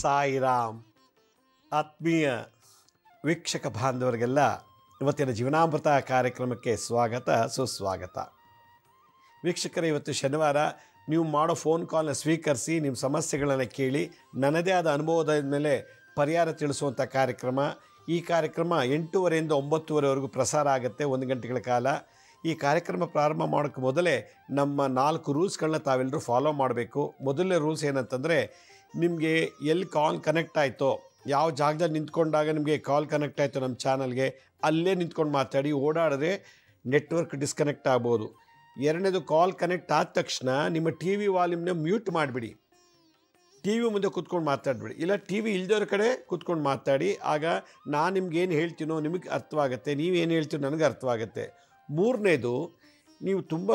ಸಾಯಿರಾಮ್. ಆತ್ಮೀಯ ವೀಕ್ಷಕ ಬಾಂಧವರಿಗೆಲ್ಲ ಇವತ್ತಿನ ಜೀವನಾಮೃತ ಕಾರ್ಯಕ್ರಮಕ್ಕೆ ಸ್ವಾಗತ ಸುಸ್ವಾಗತ. ವೀಕ್ಷಕರೇ, ಇವತ್ತು ಶನಿವಾರ. ನೀವು ಮಾಡೋ ಫೋನ್ ಕಾಲ್ನ ಸ್ವೀಕರಿಸಿ ನಿಮ್ಮ ಸಮಸ್ಯೆಗಳನ್ನು ಕೇಳಿ ನನ್ನದೇ ಆದ ಅನುಭವದ ಮೇಲೆ ಪರಿಹಾರ ತಿಳಿಸುವಂಥ ಕಾರ್ಯಕ್ರಮ. ಈ ಕಾರ್ಯಕ್ರಮ 8:30ರಿಂದ 9:30ವರೆಗೂ ಪ್ರಸಾರ ಆಗುತ್ತೆ, 1 ಗಂಟೆಗಳ ಕಾಲ. ಈ ಕಾರ್ಯಕ್ರಮ ಪ್ರಾರಂಭ ಮಾಡೋಕ್ಕೆ ಮೊದಲೇ ನಮ್ಮ 4 ರೂಲ್ಸ್ಗಳನ್ನ ತಾವೆಲ್ಲರೂ ಫಾಲೋ ಮಾಡಬೇಕು. ಮೊದಲನೇ ರೂಲ್ಸ್ ಏನಂತಂದರೆ, ನಿಮಗೆ ಎಲ್ಲಿ ಕಾಲ್ ಕನೆಕ್ಟ್ ಆಯಿತೋ, ಯಾವ ಜಾಗದಲ್ಲಿ ನಿಂತ್ಕೊಂಡಾಗ ನಿಮಗೆ ಕಾಲ್ ಕನೆಕ್ಟ್ ಆಯಿತು ನಮ್ಮ ಚಾನಲ್ಗೆ, ಅಲ್ಲೇ ನಿಂತ್ಕೊಂಡು ಮಾತಾಡಿ. ಓಡಾಡಿದ್ರೆ ನೆಟ್ವರ್ಕ್ ಡಿಸ್ಕನೆಕ್ಟ್ ಆಗ್ಬೋದು. ಎರಡನೇದು, ಕಾಲ್ ಕನೆಕ್ಟ್ ಆದ ತಕ್ಷಣ ನಿಮ್ಮ ಟಿ ವಿ ವಾಲ್ಯೂಮ್ನ ಮ್ಯೂಟ್ ಮಾಡಿಬಿಡಿ. ಟಿ ವಿ ಮುಂದೆ ಕೂತ್ಕೊಂಡು ಮಾತಾಡಬೇಡಿ, ಇಲ್ಲ ಟಿ ವಿ ಇಲ್ದವ್ರ ಕಡೆ ಕೂತ್ಕೊಂಡು ಮಾತಾಡಿ. ಆಗ ನಾನು ನಿಮ್ಗೇನು ಹೇಳ್ತೀನೋ ನಿಮಗೆ ಅರ್ಥವಾಗುತ್ತೆ, ನೀವೇನು ಹೇಳ್ತೀನೋ ನನಗೆ ಅರ್ಥವಾಗುತ್ತೆ. ಮೂರನೇದು, ನೀವು ತುಂಬ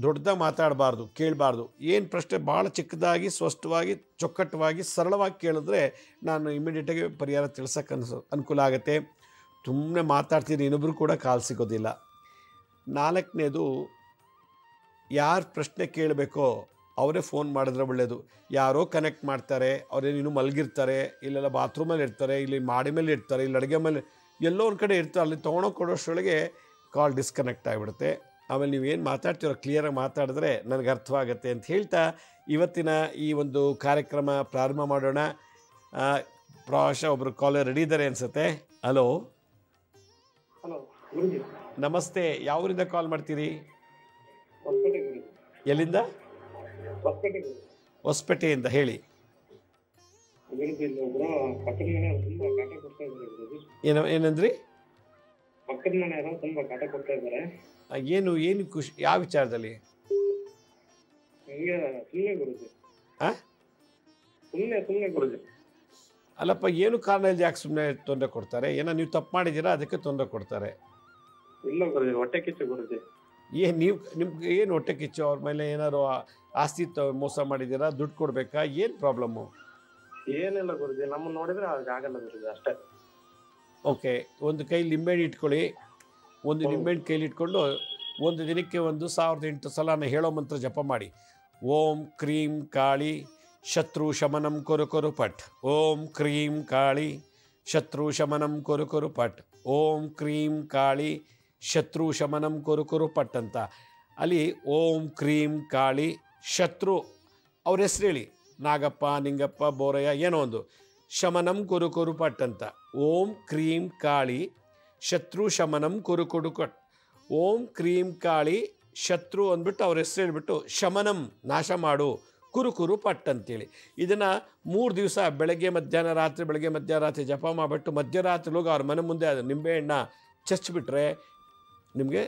ದೊಡ್ಡದಾಗಿ ಮಾತಾಡಬಾರ್ದು, ಕೇಳಬಾರ್ದು. ಏನು ಪ್ರಶ್ನೆ ಭಾಳ ಚಿಕ್ಕದಾಗಿ, ಸ್ಪಷ್ಟವಾಗಿ, ಚೊಕ್ಕಟವಾಗಿ, ಸರಳವಾಗಿ ಕೇಳಿದ್ರೆ ನಾನು ಇಮಿಡಿಯೇಟಾಗಿ ಪರಿಹಾರ ತಿಳಿಸೋಕ್ಕೆ ಅನುಕೂಲ ಆಗುತ್ತೆ. ಸುಮ್ಮನೆ ಮಾತಾಡ್ತೀನಿ, ಇನ್ನೊಬ್ಬರು ಕೂಡ ಕಾಲ್ ಸಿಗೋದಿಲ್ಲ. ನಾಲ್ಕನೇದು, ಯಾರು ಪ್ರಶ್ನೆ ಕೇಳಬೇಕೋ ಅವರೇ ಫೋನ್ ಮಾಡಿದ್ರೆ ಒಳ್ಳೆಯದು. ಯಾರೋ ಕನೆಕ್ಟ್ ಮಾಡ್ತಾರೆ, ಅವರೇನಿನ್ನೂ ಮಲಗಿರ್ತಾರೆ, ಇಲ್ಲೆಲ್ಲ ಬಾತ್ರೂಮಲ್ಲಿ ಇರ್ತಾರೆ, ಇಲ್ಲಿ ಮಾಡಿ ಮೇಲೆ ಇರ್ತಾರೆ, ಇಲ್ಲಿ ಅಡುಗೆ ಮೇಲೆ ಎಲ್ಲೋ ಒಂದು ಕಡೆ ಇರ್ತಾರೆ. ಅಲ್ಲಿ ತೊಗೊಂಡೋಗಿ ಕೊಡೋಷ್ಟರೊಳಗೆ ಕಾಲ್ ಡಿಸ್ಕನೆಕ್ಟ್ ಆಗಿಬಿಡುತ್ತೆ. ಆಮೇಲೆ ನೀವೇನು ಮಾತಾಡ್ತೀರೋ ಕ್ಲಿಯರಾಗಿ ಮಾತಾಡಿದ್ರೆ ನನಗೆ ಅರ್ಥವಾಗುತ್ತೆ ಅಂತ ಹೇಳ್ತಾ ಇವತ್ತಿನ ಈ ಒಂದು ಕಾರ್ಯಕ್ರಮ ಪ್ರಾರಂಭ ಮಾಡೋಣ. ಪ್ರಾಯಶಃ ಒಬ್ಬರು ಕಾಲರ್ ರೆಡಿ ಇದ್ದಾರೆ ಅನಿಸುತ್ತೆ. ಹಲೋ, ನಮಸ್ತೆ. ಯಾವೂರಿಂದ ಕಾಲ್ ಮಾಡ್ತೀರಿ? ಎಲ್ಲಿಂದ? ಹೊಸಪೇಟೆಯಿಂದ. ಹೇಳಿ. ಏನಂದ್ರಿ? ಏನು ಏನು ಖುಷಿ? ಯಾವ ವಿಚಾರದಲ್ಲಿ? ಅಲ್ಲಪ್ಪ, ಏನು ಕಾರಣ ಇಲ್ಲ, ಯಾಕೆ ಸುಮ್ಮನೆ ತೊಂದರೆ ಕೊಡ್ತಾರೆ? ಏನೋ ನೀವು ತಪ್ಪು ಮಾಡಿದ್ದೀರಾ, ಅದಕ್ಕೆ ತೊಂದರೆ ಕೊಡ್ತಾರೆ. ಇಲ್ಲ ಗುರುಜಿ, ಹೊಟ್ಟೆ ಕಿಚ್ಚು ಗುರುಜಿ. ನಿಮ್ಗೆ ಏನು ಹೊಟ್ಟೆ ಕಿಚ್ಚು? ಅವ್ರ ಮೇಲೆ ಏನಾದ್ರು ಆಸ್ತಿ ಮೋಸ ಮಾಡಿದ್ದೀರಾ? ದುಡ್ಡು ಕೊಡಬೇಕಾ? ಏನು ಪ್ರಾಬ್ಲಮ್ಮು? ಏನಿಲ್ಲ ಗುರುಜಿ, ನಮ್ಮನ್ನು ನೋಡಿದ್ರೆ ಆಗಲ್ಲ ಗುರುಜಿ, ಅಷ್ಟೇ. ಓಕೆ, ಒಂದು ಕೈ ಲಿಂಬೆಹಣ್ಣು ಇಟ್ಕೊಳ್ಳಿ. ಒಂದು ನಿಂಬೆಹಣ್ಣು ಕೈಲಿ ಇಟ್ಕೊಂಡು ಒಂದು ದಿನಕ್ಕೆ 1008 ಸಲ ಹೇಳೋ ಮಂತ್ರ ಜಪ ಮಾಡಿ. ಓಂ ಕ್ರೀಂ ಕಾಳಿ ಶತ್ರು ಶಮನಂ ಕೊರು ಪಟ್. ಓಂ ಕ್ರೀಂ ಕಾಳಿ ಶತ್ರು ಶಮನಂ ಕೊರು ಪಟ್. ಓಂ ಕ್ರೀಂ ಕಾಳಿ ಶತ್ರು ಶಮನಂ ಕೊರು ಪಟ್ ಅಂತ. ಅಲ್ಲಿ ಓಂ ಕ್ರೀಂ ಕಾಳಿ ಶತ್ರು ಅವ್ರ ಹೆಸರು ಹೇಳಿ, ನಾಗಪ್ಪ, ನಿಂಗಪ್ಪ, ಬೋರಯ್ಯ, ಏನೋ ಒಂದು, ಶಮನಂ ಕೊರು ಪಟ್ ಅಂತ. ಓಂ ಕ್ರೀಂ ಕಾಳಿ ಶತ್ರು ಶಮನಂ ಕೊರು ಕಟ್. ಓಂ ಕ್ರೀಂ ಕಾಳಿ ಶತ್ರು ಅಂದ್ಬಿಟ್ಟು ಅವ್ರ ಹೆಸರು ಹೇಳ್ಬಿಟ್ಟು ಶಮನಂ ನಾಶ ಮಾಡು, ಕುರು ಪಟ್ ಅಂತೇಳಿ. ಇದನ್ನು 3 ದಿವಸ ಬೆಳಗ್ಗೆ ಮಧ್ಯಾಹ್ನ ರಾತ್ರಿ, ಬೆಳಗ್ಗೆ ಮಧ್ಯಾಹ್ನ ರಾತ್ರಿ ಜಪ ಮಾಡಿಬಿಟ್ಟು ಮಧ್ಯರಾತ್ರಿಲೋಗಿ ಅವ್ರ ಮನೆ ಮುಂದೆ ಅದು ನಿಂಬೆಹಣ್ಣ ಚಚ್ಚಿಬಿಟ್ರೆ ನಿಮಗೆ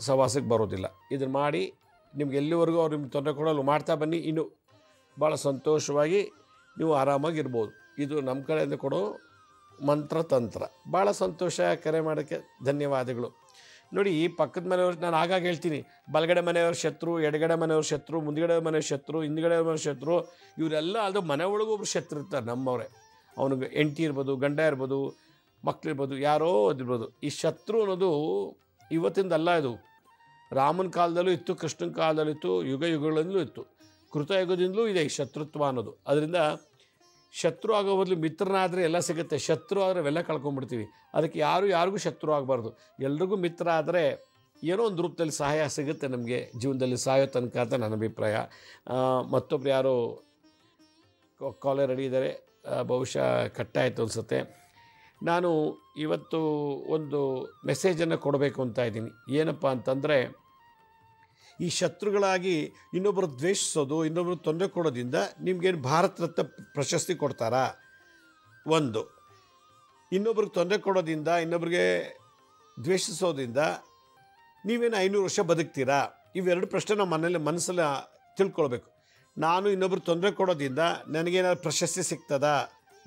ಸವಾಸಕ್ಕೆ ಬರೋದಿಲ್ಲ. ಇದನ್ನು ಮಾಡಿ ನಿಮ್ಗೆ ಎಲ್ಲಿವರೆಗೂ ಅವ್ರು ನಿಮ್ಗೆ ತೊಂದರೆ ಕೊಡೋಲ್ಲ ಮಾಡ್ತಾ ಬನ್ನಿ. ಇನ್ನು ಭಾಳ ಸಂತೋಷವಾಗಿ ನೀವು ಆರಾಮಾಗಿರ್ಬೋದು. ಇದು ನಮ್ಮ ಕಡೆಯಿಂದ ಕೊಡೋ ಮಂತ್ರ ತಂತ್ರ. ಭಾಳ ಸಂತೋಷ. ಕರೆ ಮಾಡೋಕ್ಕೆ ಧನ್ಯವಾದಗಳು. ನೋಡಿ, ಈ ಪಕ್ಕದ ಮನೆಯವ್ರು ನಾನು ಆಗಾಗ ಹೇಳ್ತೀನಿ, ಬಲಗಡೆ ಮನೆಯವ್ರ ಶತ್ರು, ಎಡಗಡೆ ಮನೆಯವ್ರ ಶತ್ರು, ಮುಂದ್ಗಡೆ ಮನೆಯವ್ರ ಶತ್ರು, ಹಿಂದ್ಗಡೆ ಮನೆಯವ್ರ ಶತ್ರು, ಇವರೆಲ್ಲ ಅದು ಮನೆ ಒಳಗೂ ಒಬ್ರು ಶತ್ರು ಇರ್ತಾರೆ ನಮ್ಮವರೇ. ಅವನಿಗೆ ಹೆಂಡತಿ ಇರ್ಬೋದು, ಗಂಡ ಇರ್ಬೋದು, ಮಕ್ಕಳಿರ್ಬೋದು, ಯಾರೋ ಅದಿರ್ಬೋದು. ಈ ಶತ್ರು ಅನ್ನೋದು ಇವತ್ತಿಂದಲ್ಲ, ಇದು ರಾಮನ ಕಾಲದಲ್ಲೂ ಇತ್ತು, ಕೃಷ್ಣನ ಕಾಲದಲ್ಲೂ ಇತ್ತು, ಯುಗಗಳಲ್ಲೂ ಇತ್ತು, ಕೃತಯುಗದಿಂದಲೂ ಇದೆ ಈ ಶತ್ರುತ್ವ ಅನ್ನೋದು. ಅದರಿಂದ ಶತ್ರು ಆಗೋ ಬದಲು ಮಿತ್ರನಾದರೆ ಎಲ್ಲ ಸಿಗುತ್ತೆ. ಶತ್ರು ಆದರೆ ಅವೆಲ್ಲ ಕಳ್ಕೊಂಡ್ಬಿಡ್ತೀವಿ. ಅದಕ್ಕೆ ಯಾರಿಗೂ ಶತ್ರು ಆಗಬಾರ್ದು. ಎಲ್ರಿಗೂ ಮಿತ್ರ ಆದರೆ ಏನೋ ಒಂದು ರೂಪದಲ್ಲಿ ಸಹಾಯ ಸಿಗುತ್ತೆ ನಮಗೆ ಜೀವನದಲ್ಲಿ ಸಾಯೋ ತನಕ ಅಂತ ನನ್ನ ಅಭಿಪ್ರಾಯ. ಮತ್ತೊಬ್ರು ಯಾರೋ ಕಾಲರ್ ರೆಡಿ ಇದ್ದಾರೆ, ಬಹುಶಃ ಕಟ್ಟಾಯಿತು ಅನಿಸುತ್ತೆ. ನಾನು ಇವತ್ತು ಒಂದು ಮೆಸೇಜನ್ನು ಕೊಡಬೇಕು ಅಂತ ಇದ್ದೀನಿ. ಏನಪ್ಪ ಅಂತಂದರೆ, ಈ ಶತ್ರುಗಳಾಗಿ ಇನ್ನೊಬ್ಬರು ದ್ವೇಷಿಸೋದು, ಇನ್ನೊಬ್ಬರು ತೊಂದರೆ ಕೊಡೋದ್ರಿಂದ ನಿಮಗೇನು ಭಾರತ ರತ್ನ ಪ್ರಶಸ್ತಿ ಕೊಡ್ತಾರಾ? ಒಂದು, ಇನ್ನೊಬ್ರಿಗೆ ತೊಂದರೆ ಕೊಡೋದ್ರಿಂದ, ಇನ್ನೊಬ್ರಿಗೆ ದ್ವೇಷಿಸೋದ್ರಿಂದ ನೀವೇನು 500 ವರ್ಷ ಬದುಕ್ತೀರಾ? ಇವೆರಡು ಪ್ರಶ್ನೆ ನಮ್ಮ ಮನಸ್ಸಲ್ಲಿ ತಿಳ್ಕೊಳ್ಬೇಕು. ನಾನು ಇನ್ನೊಬ್ರು ತೊಂದರೆ ಕೊಡೋದ್ರಿಂದ ನನಗೇನಾದ್ರು ಪ್ರಶಸ್ತಿ ಸಿಗ್ತದಾ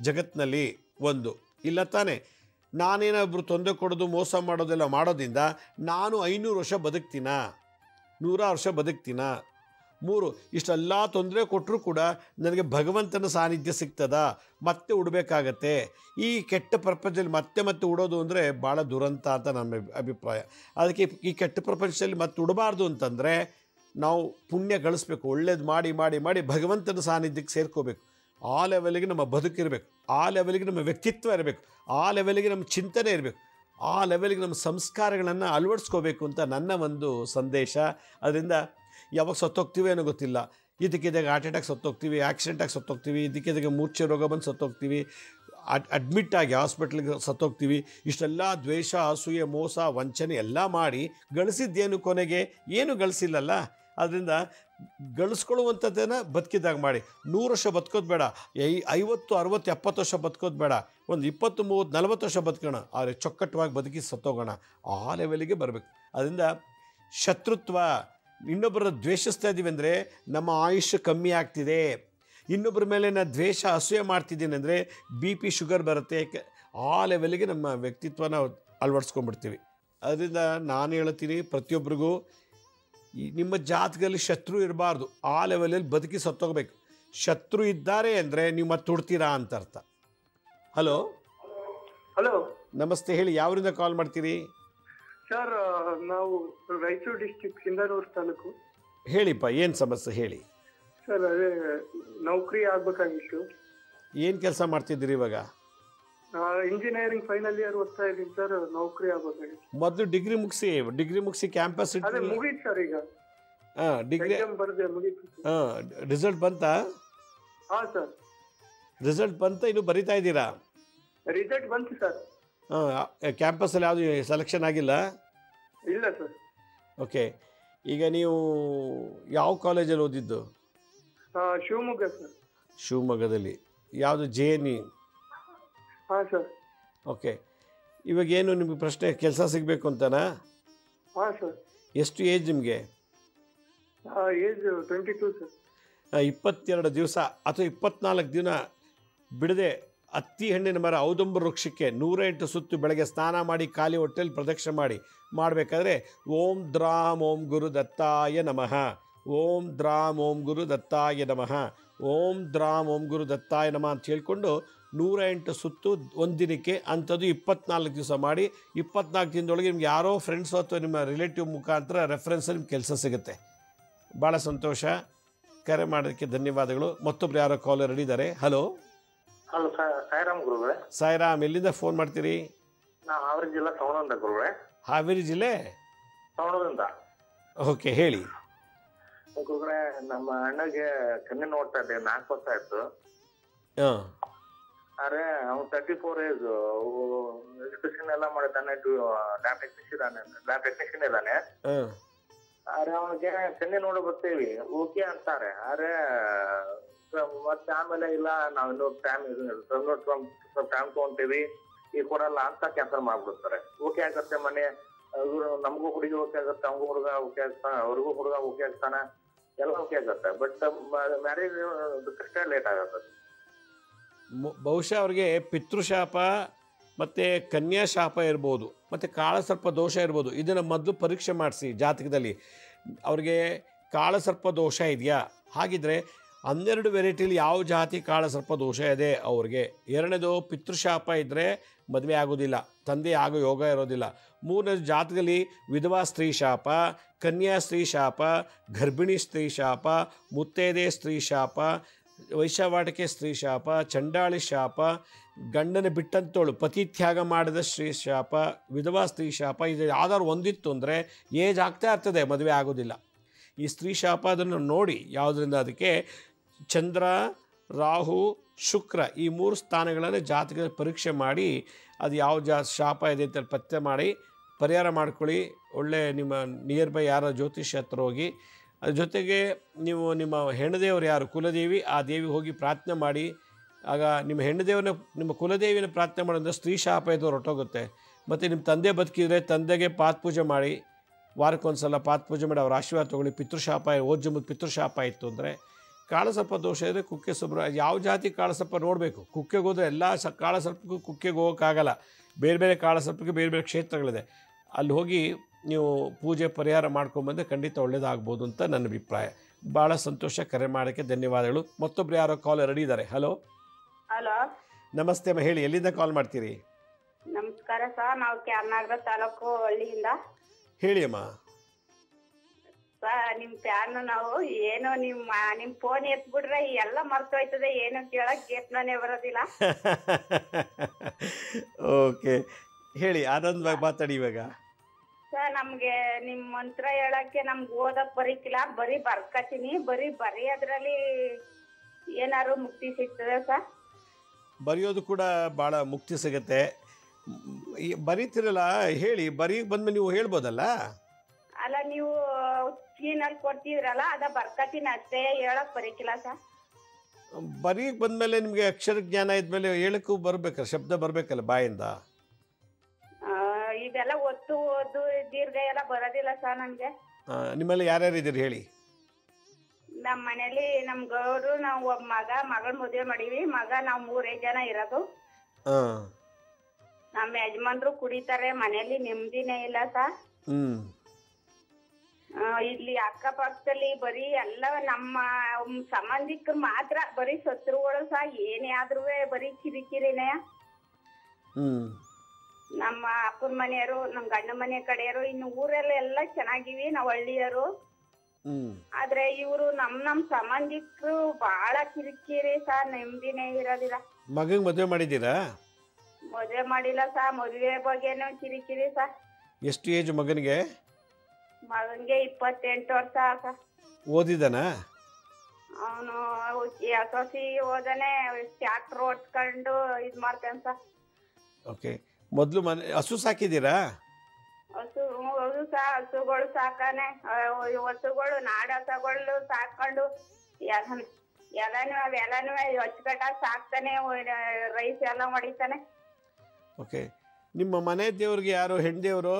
ಜಗತ್ತಿನಲ್ಲಿ? ಒಂದು, ಇಲ್ಲ ತಾನೇ. ನಾನೇನಾದ್ರು ತೊಂದರೆ ಕೊಡೋದು, ಮೋಸ ಮಾಡೋದೆಲ್ಲ ಮಾಡೋದ್ರಿಂದ ನಾನು 500 ವರ್ಷ ಬದುಕ್ತೀನಾ? 100 ವರ್ಷ ಬದುಕ್ತೀನಾ? 3, ಇಷ್ಟೆಲ್ಲ ತೊಂದರೆ ಕೊಟ್ಟರೂ ಕೂಡ ನನಗೆ ಭಗವಂತನ ಸಾನ್ನಿಧ್ಯ ಸಿಗ್ತದಾ? ಮತ್ತೆ ಉಡಬೇಕಾಗತ್ತೆ. ಈ ಕೆಟ್ಟ ಪ್ರಪಂಚದಲ್ಲಿ ಮತ್ತೆ ಉಡೋದು ಅಂದರೆ ಭಾಳ ದುರಂತ ಅಂತ ನನ್ನ ಅಭಿಪ್ರಾಯ. ಅದಕ್ಕೆ ಈ ಕೆಟ್ಟ ಪ್ರಪಂಚದಲ್ಲಿ ಮತ್ತೆ ಉಡಬಾರ್ದು ಅಂತಂದರೆ ನಾವು ಪುಣ್ಯ ಗಳಿಸ್ಬೇಕು. ಒಳ್ಳೇದು ಮಾಡಿ ಮಾಡಿ ಮಾಡಿ ಭಗವಂತನ ಸಾನ್ನಿಧ್ಯಕ್ಕೆ ಸೇರ್ಕೋಬೇಕು. ಆ ಲೆವೆಲ್ಗೆ ನಮ್ಮ ಬದುಕಿರಬೇಕು, ಆ ಲೆವೆಲ್ಗೆ ನಮ್ಮ ವ್ಯಕ್ತಿತ್ವ ಇರಬೇಕು, ಆ ಲೆವೆಲ್ಗೆ ನಮ್ಮ ಚಿಂತನೆ ಇರಬೇಕು, ಆ ಲೆವೆಲ್ಗೆ ನಮ್ಮ ಸಂಸ್ಕಾರಗಳನ್ನು ಅಳವಡಿಸ್ಕೋಬೇಕು ಅಂತ ನನ್ನ ಒಂದು ಸಂದೇಶ. ಅದರಿಂದ ಯಾವಾಗ ಸತ್ತೋಗ್ತೀವಿ ಅನ್ನೋ ಗೊತ್ತಿಲ್ಲ. ಇದಕ್ಕಿದಾಗ ಹಾರ್ಟ್ ಅಟ್ಯಾಕ್ ಸತ್ತೋಗ್ತೀವಿ, ಆಕ್ಸಿಡೆಂಟಾಗಿ ಸತ್ತೋಗ್ತೀವಿ, ಇದಕ್ಕಿದಾಗ ಮೂರ್ಛೆ ರೋಗ ಬಂದು ಸತ್ತೋಗ್ತೀವಿ, ಅಡ್ಮಿಟ್ ಆಗಿ ಹಾಸ್ಪಿಟ್ಲಿಗೆ ಸತ್ತೋಗ್ತೀವಿ. ಇಷ್ಟೆಲ್ಲ ದ್ವೇಷ, ಅಸೂಯೆ, ಮೋಸ, ವಂಚನೆ ಎಲ್ಲ ಮಾಡಿ ಗಳಿಸಿದ್ದೇನು ಕೊನೆಗೆ? ಏನು ಗಳಿಸಿಲ್ಲಲ್ಲ. ಅದರಿಂದ ಗಳಿಸ್ಕೊಳ್ಳುವಂಥದ್ದನ್ನು ಬದುಕಿದಾಗ ಮಾಡಿ. 100 ವರ್ಷ ಬದುಕೋದು ಬೇಡ, 50, 60, 70 ವರ್ಷ ಬದುಕೋದು ಬೇಡ, ಒಂದು 20, 30, 40 ವರ್ಷ ಬದುಕೋಣ. ಆದರೆ ಚೊಕ್ಕಟ್ಟವಾಗಿ ಬದುಕಿ ಸತ್ತೋಗೋಣ, ಆ ಲೆವೆಲಿಗೆ ಬರಬೇಕು. ಅದರಿಂದ ಶತ್ರುತ್ವ, ಇನ್ನೊಬ್ಬರ ದ್ವೇಷಿಸ್ತಾ ಇದ್ದೀವಿ ಅಂದರೆ ನಮ್ಮ ಆಯುಷ್ಯ ಕಮ್ಮಿ ಆಗ್ತಿದೆ. ಇನ್ನೊಬ್ಬರ ಮೇಲೆ ನಾನು ದ್ವೇಷ, ಅಸೂಯೆ ಮಾಡ್ತಿದ್ದೀನಿ ಅಂದರೆ BP, ಶುಗರ್ ಬರುತ್ತೆ. ಆ ಲೆವೆಲಿಗೆ ನಮ್ಮ ವ್ಯಕ್ತಿತ್ವನ ಅಳವಡಿಸ್ಕೊಂಡ್ಬಿಡ್ತೀವಿ. ಅದರಿಂದ ನಾನು ಹೇಳ್ತೀನಿ ಪ್ರತಿಯೊಬ್ಬರಿಗೂ, ನಿಮ್ಮ ಜಾತಕದಲ್ಲಿ ಶತ್ರು ಇರಬಾರ್ದು, ಆ ಲೆವೆಲಲ್ಲಿ ಬದುಕಿ ಸತ್ತೋಗ್ಬೇಕು. ಶತ್ರು ಇದ್ದಾರೆ ಅಂದರೆ ನೀವು ಮತ್ತೆ ಹುಡ್ತೀರಾ ಅಂತ ಅರ್ಥ. ಹಲೋ ಹಲೋ, ನಮಸ್ತೆ, ಹೇಳಿ, ಯಾವರಿಂದ ಕಾಲ್ ಮಾಡ್ತೀರಿ? ಸರ್ ನಾವು ರಾಯಚೂರು ಡಿಸ್ಟಿಕ್ ಸಿಂಧನೂರು ತಾಲೂಕು. ಹೇಳಿಪ್ಪ, ಏನು ಸಮಸ್ಯೆ ಹೇಳಿ. ಸರ್ ಅದೇ ನೌಕರಿ ಆಗ್ಬೇಕಾಗಿತ್ತು. ಏನು ಕೆಲಸ ಮಾಡ್ತಿದ್ದೀರಿ ಇವಾಗ? ಇಂಜಿನಿಯರಿಂಗ್ ಫೈನಲ್ ಇಯರ್ ಓದ್ತಾ ಇದ್ದೀನಿ ಸರ್, ನೌಕರಿ ಆಗ್ಬೇಕಾಗಿತ್ತು. ಮೊದಲು ಡಿಗ್ರಿ ಮುಗಿಸಿ ಕ್ಯಾಂಪಸ್ ಅದೇ ಮುಗೀತು ಸರ್ ಈಗ. ಹಾಂ, ಡಿಗ್ರಿ ಬರ್ದೆ ಮುಗೀತು. ಹಾಂ, ರಿಸಲ್ಟ್ ಬಂತಾ? ಹಾಂ ಸರ್, ರಿಸಲ್ಟ್ ಬಂತ? ಇನ್ನು ಬರಿತಾ ಇದ್ದೀರಾ? ರಿಸಲ್ಟ್ ಬಂತು ಸರ್. ಹಾಂ, ಕ್ಯಾಂಪಸಲ್ಲಿ ಯಾವುದು ಸೆಲೆಕ್ಷನ್ ಆಗಿಲ್ಲ? ಇಲ್ಲ ಸರ್. ಓಕೆ, ಈಗ ನೀವು ಯಾವ ಕಾಲೇಜಲ್ಲಿ ಓದಿದ್ದು? ಶಿವಮೊಗ್ಗ ಸರ್. ಶಿವಮೊಗ್ಗದಲ್ಲಿ ಯಾವುದು? JNE? ಹಾಂ ಸರ್. ಓಕೆ, ಇವಾಗೇನು ನಿಮಗೆ ಪ್ರಶ್ನೆ, ಕೆಲಸ ಸಿಗಬೇಕು ಅಂತನಾ? ಹಾಂ ಸರ್. ಎಷ್ಟು ಏಜ್ ನಿಮಗೆ? Age 22 sir. 22 ದಿವಸ ಅಥವಾ 24 ದಿನ ಬಿಡದೆ ಹತ್ತಿ ಹಣ್ಣಿನ ಮರ ಔದಂಬರ ವೃಕ್ಷಕ್ಕೆ 108 ಸುತ್ತು ಬೆಳಗ್ಗೆ ಸ್ನಾನ ಮಾಡಿ ಖಾಲಿ ಹೊಟ್ಟೆಯಲ್ಲಿ ಪ್ರದಕ್ಷಿಣೆ ಮಾಡಬೇಕಾದ್ರೆ ಓಂ ದ್ರಾಂ ಓಂ ಗುರು ದತ್ತಾಯ ನಮಃ, ಓಂ ದ್ರಾಂ ಓಂ ಗುರು ದತ್ತಾಯ ನಮಃ, ಓಂ ದ್ರಾಂ ಓಂ ಗುರು ದತ್ತಾಯ ನಮಃ ಅಂತ ಹೇಳ್ಕೊಂಡು 108 ಸುತ್ತು ಒಂದು ದಿನಕ್ಕೆ. ಅಂಥದ್ದು 24 ದಿವಸ ಮಾಡಿ. 24 ದಿನದೊಳಗೆ ನಿಮ್ಗೆ ಯಾರೋ ಫ್ರೆಂಡ್ಸು ಅಥವಾ ನಿಮ್ಮ ರಿಲೇಟಿವ್ ಮುಖಾಂತರ ರೆಫರೆನ್ಸಲ್ಲಿ ನಿಮ್ಗೆ ಕೆಲಸ ಸಿಗುತ್ತೆ. ಭಾಳ ಸಂತೋಷ, ಕರೆ ಮಾಡೋದಕ್ಕೆ ಧನ್ಯವಾದಗಳು. ಮತ್ತೊಬ್ರು ಯಾರೋ ಕಾಲರ್ ಇದ್ದಾರೆ. ಹಲೋ ಹಲೋ ಸಾಯಿರಾಮ್ ಗುರುಗಳೇ. ಸಾಯಿರಾಮ್, ಎಲ್ಲಿಂದ ಫೋನ್ ಮಾಡ್ತೀರಿ? ನಾವು ಹಾವೇರಿ ಜಿಲ್ಲಾ ಸವಣದಿಂದ ಗುರುಗಳೇ. ಹಾವೇರಿ ಜಿಲ್ಲೆ ಸವಣದಿಂದ. ಓಕೆ, ಹೇಳಿ ಗುರುಗಳೇ. ನಮ್ಮ ಅಣ್ಣಗೆ ಕಣ್ಣು ನೋಡ್ತಾ ಇದ್ದೆ, 4 ವರ್ಷ ಆಯ್ತು. ಹಾಂ, ಅರೆ ಅವ್ನು 34 ಏಜ್, ಎಜುಕೇಶನ್ ಎಲ್ಲ ಮಾಡಿದ್ದಾನೆ, ಲ್ಯಾಬ್ ಟೆಕ್ನಿಷಿಯನ್ ಇದ್ದಾನೆ. ಹಾಂ, ಅರೆ ಅವನಿಗೆ ಕಣ್ಣು ನೋಡ ಬರ್ತೀವಿ, ಓಕೆ ಅಂತಾರೆ. ಅರೆ ಮತ್ತೆ ಆಮೇಲೆ ಇಲ್ಲ, ನಾವು ಇನ್ನೂ ಟೈಮ್ ತಗೊಂತೀವಿ, ಈಗ ಕೊಡಲ್ಲ ಅಂತ ಕ್ಯಾನ್ಸಲ್ ಮಾಡ್ಬಿಡ್ತಾರೆ. ಓಕೆ ಆಗತ್ತೆ, ಮನೆ ನಮಗೂ ಹುಡುಗಿ ಓಕೆ ಆಗುತ್ತೆ, ಅವ್ರಿಗೂ ಹುಡುಗ ಓಕೆ ಆಗ್ತಾನೆ, ಅವ್ರಿಗೂ ಹುಡುಗ ಓಕೆ ಆಗ್ತಾನೆ, ಎಲ್ಲ ಓಕೆ ಆಗುತ್ತೆ. ಬಟ್ ಮ್ಯಾರೇಜ್ ಕಷ್ಟ ಲೇಟ್ ಆಗತ್ತೆ. ಬಹುಶಃ ಅವ್ರಿಗೆ ಪಿತೃಶಾಪ ಮತ್ತು ಕನ್ಯಾಶಾಪ ಇರ್ಬೋದು, ಮತ್ತು ಕಾಳಸರ್ಪ ದೋಷ ಇರ್ಬೋದು. ಇದನ್ನು ಮೊದಲು ಪರೀಕ್ಷೆ ಮಾಡಿಸಿ ಜಾತಕದಲ್ಲಿ. ಅವ್ರಿಗೆ ಕಾಳಸರ್ಪ ದೋಷ ಇದೆಯಾ? ಹಾಗಿದ್ರೆ 12 ವೆರೈಟಿಲಿ ಯಾವ ಜಾತಿ ಕಾಳಸರ್ಪ ದೋಷ ಇದೆ ಅವ್ರಿಗೆ. ಎರಡನೇದು ಪಿತೃಶಾಪ ಇದ್ದರೆ ಮದುವೆ ಆಗೋದಿಲ್ಲ, ತಂದೆ ಆಗೋ ಯೋಗ ಇರೋದಿಲ್ಲ. ಮೂರನೇದು ಜಾತಕದಲ್ಲಿ ವಿಧವಾ ಸ್ತ್ರೀ ಶಾಪ, ಕನ್ಯಾ ಸ್ತ್ರೀ ಶಾಪ, ಗರ್ಭಿಣಿ ಸ್ತ್ರೀ ಶಾಪ, ಮುತ್ತೈದೆ ಸ್ತ್ರೀ ಶಾಪ, ವೈಶ್ಯವಾಟಿಕೆ ಸ್ತ್ರೀ ಶಾಪ, ಚಂಡಾಳಿ ಶಾಪ, ಗಂಡನ ಬಿಟ್ಟಂತೋಳು ಪತಿ ತ್ಯಾಗ ಮಾಡಿದ ಸ್ತ್ರೀ ಶಾಪ, ವಿಧವಾ ಸ್ತ್ರೀ ಶಾಪ. ಇದು ಯಾವ್ದಾದ್ರು ಒಂದಿತ್ತು ಅಂದರೆ ಏಜ್ ಆಗ್ತಾ ಇರ್ತದೆ, ಮದುವೆ ಆಗೋದಿಲ್ಲ. ಈ ಸ್ತ್ರೀ ಶಾಪ ಅದನ್ನು ನೋಡಿ ಯಾವುದರಿಂದ, ಅದಕ್ಕೆ ಚಂದ್ರ, ರಾಹು, ಶುಕ್ರ ಈ 3 ಸ್ಥಾನಗಳನ್ನು ಜಾತಕದ ಪರೀಕ್ಷೆ ಮಾಡಿ ಅದು ಯಾವ ಶಾಪ ಇದೆ ಅಂತ ಪತ್ತೆ ಮಾಡಿ ಪರಿಹಾರ ಮಾಡ್ಕೊಳ್ಳಿ. ಒಳ್ಳೆ ನಿಮ್ಮ ನಿಯರ್ ಬೈ ಯಾರ ಜ್ಯೋತಿಷ್ಯ ಹತ್ರ ಹೋಗಿ, ಅದ್ರ ಜೊತೆಗೆ ನೀವು ನಿಮ್ಮ ಹೆಣ್ಣುದೇವರು ಯಾರು ಕುಲದೇವಿ, ಆ ದೇವಿ ಹೋಗಿ ಪ್ರಾರ್ಥನೆ ಮಾಡಿ. ಆಗ ನಿಮ್ಮ ಹೆಣ್ಣುದೇವನ, ನಿಮ್ಮ ಕುಲದೇವಿನ ಪ್ರಾರ್ಥನೆ ಮಾಡೋದ್ರೆ ಸ್ತ್ರೀ ಶಾಪ ಇದು ಹೊರಟೋಗುತ್ತೆ. ಮತ್ತು ನಿಮ್ಮ ತಂದೆ ಬದುಕಿದ್ರೆ ತಂದೆಗೆ ಪಾತ್ಪೂಜೆ ಮಾಡಿ, ವಾರಕ್ಕೊಂದು ಸಲ ಪಾತ್ಪೂಜೆ ಮಾಡಿ ಅವ್ರ ಆಶೀರ್ವಾದ ತೊಗೊಳ್ಳಿ. ಪಿತೃಶಾಪ, ಓಜ್ಜಮದ ಪಿತೃಶಾಪ ಇತ್ತು ಅಂದರೆ, ಕಾಳಸರ್ಪ ದೋಷ ಇದ್ದರೆ ಕುಕ್ಕೆ ಯಾವ ಜಾತಿ ಕಾಳಸರ್ಪ ನೋಡಬೇಕು. ಕುಕ್ಕೆಗೆ ಹೋದರೆ ಎಲ್ಲ ಕಾಳಸರ್ಪಕ್ಕೂ ಕುಕ್ಕೆಗೆ ಹೋಗೋಕ್ಕಾಗಲ್ಲ. ಬೇರೆ ಬೇರೆ ಕಾಳಸರ್ಪಕ್ಕೆ ಬೇರೆ ಬೇರೆ ಕ್ಷೇತ್ರಗಳಿದೆ. ಅಲ್ಲಿ ಹೋಗಿ ನೀವು ಪೂಜೆ ಪರಿಹಾರ ಮಾಡ್ಕೊಂಬಂದರೆ ಖಂಡಿತ ಒಳ್ಳೆಯದಾಗ್ಬೋದು ಅಂತ ನನ್ನ ಅಭಿಪ್ರಾಯ. ಭಾಳ ಸಂತೋಷ, ಕರೆ ಮಾಡೋಕ್ಕೆ ಧನ್ಯವಾದಗಳು. ಮತ್ತೊಬ್ರು ಯಾರೋ ಕಾಲ್ ರೆಡಿ ಇದ್ದಾರೆ. ಹಲೋ ಹಲೋ, ನಮಸ್ತೆ ಅಮ್ಮ, ಹೇಳಿ, ಎಲ್ಲಿಂದ ಕಾಲ್ ಮಾಡ್ತೀರಿ? ನಮಸ್ಕಾರ ಸರ್, ನಾವು ಕ್ಯಾರ್ನಗರ ತಾಲೂಕು ಹಳ್ಳಿಯಿಂದ. ಹೇಳಿ ಅಮ್ಮ. ನಿಮ್ ಫ್ಯಾನ್ ನಾವು ಏನೋ ನಿಮ್ ಫೋನ್ ಎತ್ಬಿಟ್ರೆ ಎಲ್ಲ ಮರ್ತೋಯ್ತದೆ, ಏನು ಕೇಳಕ್ ಯತ್ನನೇ ಬರೋದಿಲ್ಲ. ಓಕೆ, ಹೇಳಿ, ಆನಂದವಾಗಿ ಮಾತಾಡಿ ಇವಾಗ. ಸರ್ ನಮ್ಗೆ ನಿಮ್ ಮಂತ್ರ ಹೇಳಕ್ಕೆ ನಮ್ಗೆ ಓದಕ್ ಬರೀಕಿಲ್ಲ, ಬರೀ ಬರ್ಕತೀನಿ, ಬರೀ ಬರೆಯೋದ್ರಲ್ಲಿ ಏನಾದ್ರು ಮುಕ್ತಿ ಸಿಗ್ತದೆ ಸರ್? ಬರೆಯೋದು ಕೂಡ ಭಾಳ ಮುಕ್ತಿ ಸಿಗುತ್ತೆ. ಬರೀತಿರಲ್ಲ, ಹೇಳಿ, ಬರೀಕ್ ಬಂದ್ಮೇಲೆ ನೀವು ಹೇಳ್ಬೋದಲ್ಲ. ಅಲ್ಲ ನೀವು ಚೀನಲ್ಲಿ ಕೊಡ್ತಿದ್ರಲ್ಲ, ಅದ ಬರ್ಕತೀನಿ ಅಷ್ಟೇ, ಹೇಳಕ್ ಬರೀಕಿಲ್ಲ ಸರ್. ಬರೀಕ್ ಬಂದಮೇಲೆ ನಿಮಗೆ ಅಕ್ಷರ ಜ್ಞಾನ ಇದ್ಮೇಲೆ ಹೇಳಕ್ಕೂ ಬರಬೇಕಲ್ಲ, ಶಬ್ದ ಬರಬೇಕಲ್ಲ ಬಾಯಿಂದ. ಇದೆಲ್ಲ ಒತ್ತು ಓದು ದೀರ್ಘ ಎಲ್ಲ ಬರೋದಿಲ್ಲ ಸರ್ ನನ್ಗೆ. ನಿಮ್ಮಲ್ಲಿ ಯಾರ್ಯಾರು ಇದ್ದೀರಿ ಹೇಳಿ? ನಮ್ಮ ಮನೇಲಿ ನಮ್ ಗೌರು, ನಾವು ಒಬ್ಬ ಮಗಳ ಮದುವೆ ಮಾಡೀವಿ. ನಾವು 3 ಜನ ಇರೋದು. ನಮ್ಮ ಯಜಮಾನ್ರು ಕುಡಿತಾರೆ, ಮನೇಲಿ ನೆಮ್ಮದಿನೇ ಇಲ್ಲ ಸರ್. ಇಲ್ಲಿ ಅಕ್ಕಪಕ್ಕದಲ್ಲಿ ಬರೀ ಎಲ್ಲ ನಮ್ಮ ಸಂಬಂಧಿಕರು ಮಾತ್ರ, ಬರೀ ಶತ್ರುಗಳು ಸಹ, ಏನೇ ಆದ್ರೂ ಬರೀ ಕಿರಿಕಿರಿನೇ. ನಮ್ಮ ಅಪ್ಪನ ಮನೆಯವರು, ನಮ್ಮ ಗಂಡ ಮನೆ ಕಡೆಯವರು, ಇನ್ನು ಊರೆಲ್ಲ ಎಲ್ಲ ಚೆನ್ನಾಗಿವಿ, ನಾವು ಹಳ್ಳಿಯರು. ಆದ್ರೆ ಇವರು ನಮ್ ಸಂಬಂಧಿಕರು ಬಹಳ ಕಿರಿಕಿರಿ ಸರ್, ನೆಮ್ಮದಿನೇ ಇರೋದಿಲ್ಲ. ಮಗಂಗ್ ಮದುವೆ ಮಾಡಿದ್ದೀರಾ? ಮದುವೆ ಮಾಡಿಲ್ಲ ಸರ್, ಮದುವೆ ಬಗ್ಗೆನೂ ಕಿರಿಕಿರಿ ಸರ್. ಎಷ್ಟು ಏಜ್ ಮಗನಿಗೆ? ಮಗನ್ಗೆ 28 ವರ್ಷ ಸರ್. ಓದಿದಾನ? ಅವನು SLC ಓದನೆ, ಟ್ರ್ಯಾಕ್ಟರ್ ಓಡಿಸ್ಕೊಂಡು ಇದ್ ಮಾಡ್ತಾನೆ ಸರ್. ಓಕೆ, ಮೊದಲು ಹಸು ಸಾಕಿದ್ದೀರಾ? ಹಸು ಸಹ, ಹಸುಗಳು ಸಾಕಾನೆ, ಹಸುಗಳು ನಾಡ ಹಸುಗಳು ಸಾಕೊಂಡು ಎಲ್ಲನೂ ಅಚ್ಚುಕಟ್ಟಾಗಿ ಸಾಕ್ತಾನೆ, ರೈಸ್ ಎಲ್ಲ ಹೊಡಿತಾನೆ. ಓಕೆ, ನಿಮ್ಮ ಮನೆ ದೇವ್ರಿಗೆ ಯಾರು ಹೆಣ್ಣು ದೇವರು?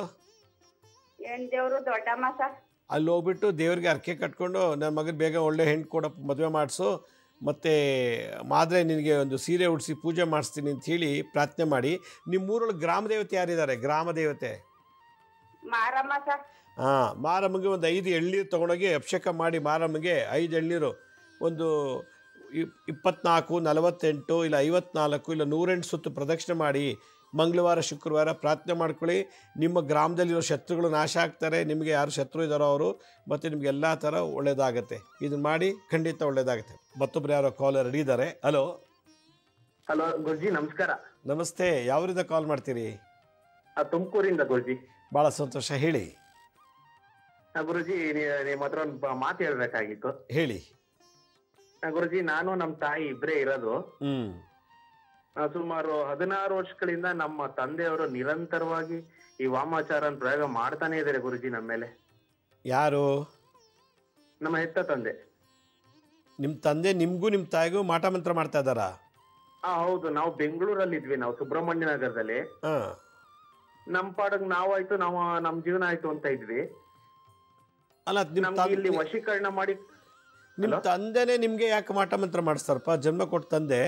ಹೆಣ್ಣು ದೇವರು ದೊಡ್ಡಮ್ಮ ಸರ್. ಅಲ್ಲಿ ಹೋಗ್ಬಿಟ್ಟು ದೇವ್ರಿಗೆ ಅರ್ಕೆ ಕಟ್ಕೊಂಡು, ನನ್ನ ಮಗನ ಬೇಗ ಒಳ್ಳೆ ಹೆಣ್ಣು ಕೊಡಪ್ಪ, ಮದುವೆ ಮಾಡಿಸು, ಮತ್ತು ಮಾದ್ರೆ ನಿನಗೆ ಒಂದು ಸೀರೆ ಉಡಿಸಿ ಪೂಜೆ ಮಾಡಿಸ್ತೀನಿ ಅಂತ ಹೇಳಿ ಪ್ರಾರ್ಥನೆ ಮಾಡಿ. ನಿಮ್ಮೂರೊಳಗೆ ಗ್ರಾಮ ದೇವತೆ ಯಾರಿದ್ದಾರೆ? ಗ್ರಾಮ ದೇವತೆ ಮಾರಮ್ಮ ಸರ್. ಮಾರಮ್ಮಗೆ ಒಂದು 5 ಎಳ್ನೀರು ತೊಗೊಂಡೋಗಿ ಅಭಿಷೇಕ ಮಾಡಿ, ಮಾರಮ್ಮಗೆ 5 ಎಳ್ನೀರು, ಒಂದು 24, 48 ಇಲ್ಲ 54 ಇಲ್ಲ 108 ಸುತ್ತು ಪ್ರದಕ್ಷಿಣೆ ಮಾಡಿ ಮಂಗಳವಾರ ಶುಕ್ರವಾರ ಪ್ರಾರ್ಥನೆ ಮಾಡ್ಕೊಳ್ಳಿ. ನಿಮ್ಮ ಗ್ರಾಮದಲ್ಲಿರೋ ಶತ್ರುಗಳು ನಾಶ ಆಗ್ತಾರೆ, ನಿಮಗೆ ಯಾರು ಶತ್ರು ಇದ್ದಾರೋ ಅವರು, ಮತ್ತು ನಿಮಗೆ ಎಲ್ಲ ಥರ ಒಳ್ಳೆಯದಾಗತ್ತೆ. ಇದನ್ನು ಮಾಡಿ, ಖಂಡಿತ ಒಳ್ಳೆಯದಾಗುತ್ತೆ. ಮತ್ತೊಬ್ಬರು ಯಾರೋ ಕಾಲರ್ ರೆಡಿ ಇದ್ದಾರೆ. ಹಲೋ. ಹಲೋ ಗುರುಜಿ, ನಮಸ್ಕಾರ. ನಮಸ್ತೆ, ಯಾವರಿಂದ ಕಾಲ್ ಮಾಡ್ತೀರಿ? ತುಮಕೂರಿಂದ ಗುರುಜಿ. ಭಾಳ ಸಂತೋಷ, ಹೇಳಿ. ಗುರುಜಿ, ನಿಮ್ಮ ಹತ್ರ ಒಂದು ಮಾತು ಹೇಳ್ಬೇಕಾಗಿತ್ತು. ಹೇಳಿ. ಗುರುಜಿ, ನಾನು ನಮ್ಮ ತಾಯಿ ಇಬ್ಬರೇ ಇರೋದು. ಸುಮಾರು 16 ವರ್ಷಗಳಿಂದ ನಮ್ಮ ತಂದೆಯವರು ನಿರಂತರವಾಗಿ ಈ ವಾಮಾಚಾರನ ಪ್ರಯೋಗ ಮಾಡ್ತಾನೆ ಇದ್ದಾರೆ ಗುರುಜಿ ನಮ್ಮ ಮೇಲೆ. ಯಾರು? ನಮ್ಮ ಹೆತ್ತ ತಂದೆ. ನಿಮ್ಮ ತಂದೆ ನಿಮ್ಗೂ ನಿಮ್ಮ ತಾಯಿಗೂ ಮಾಟ ಮಂತ್ರ ಮಾಡ್ತಾ ಇದ್ದಾರಾ? ಹೌದು. ನಾವು ಬೆಂಗಳೂರಲ್ಲಿ ಇದ್ವಿ, ನಾವು ಸುಬ್ರಹ್ಮಣ್ಯ ನಗರದಲ್ಲಿ. ನಮ್ಮ ಪಾಡಗ್ ನಾವಾಯ್ತು, ನಮ್ಮ ಜೀವನ ಆಯ್ತು ಅಂತ ಇದ್ವಿ. ಅಲ್ಲ, ಇಲ್ಲಿ ವಶೀಕರಣ ಮಾಡಿ. ನಿಮ್ಮ ತಂದೆನೆ ನಿಮ್ಗೆ ಯಾಕೆ ಮಾಟ ಮಂತ್ರ ಮಾಡಿಸ್ತಾರಪ್ಪ? ಜನ್ಮ ಕೊಟ್ಟ ತಂದೆ.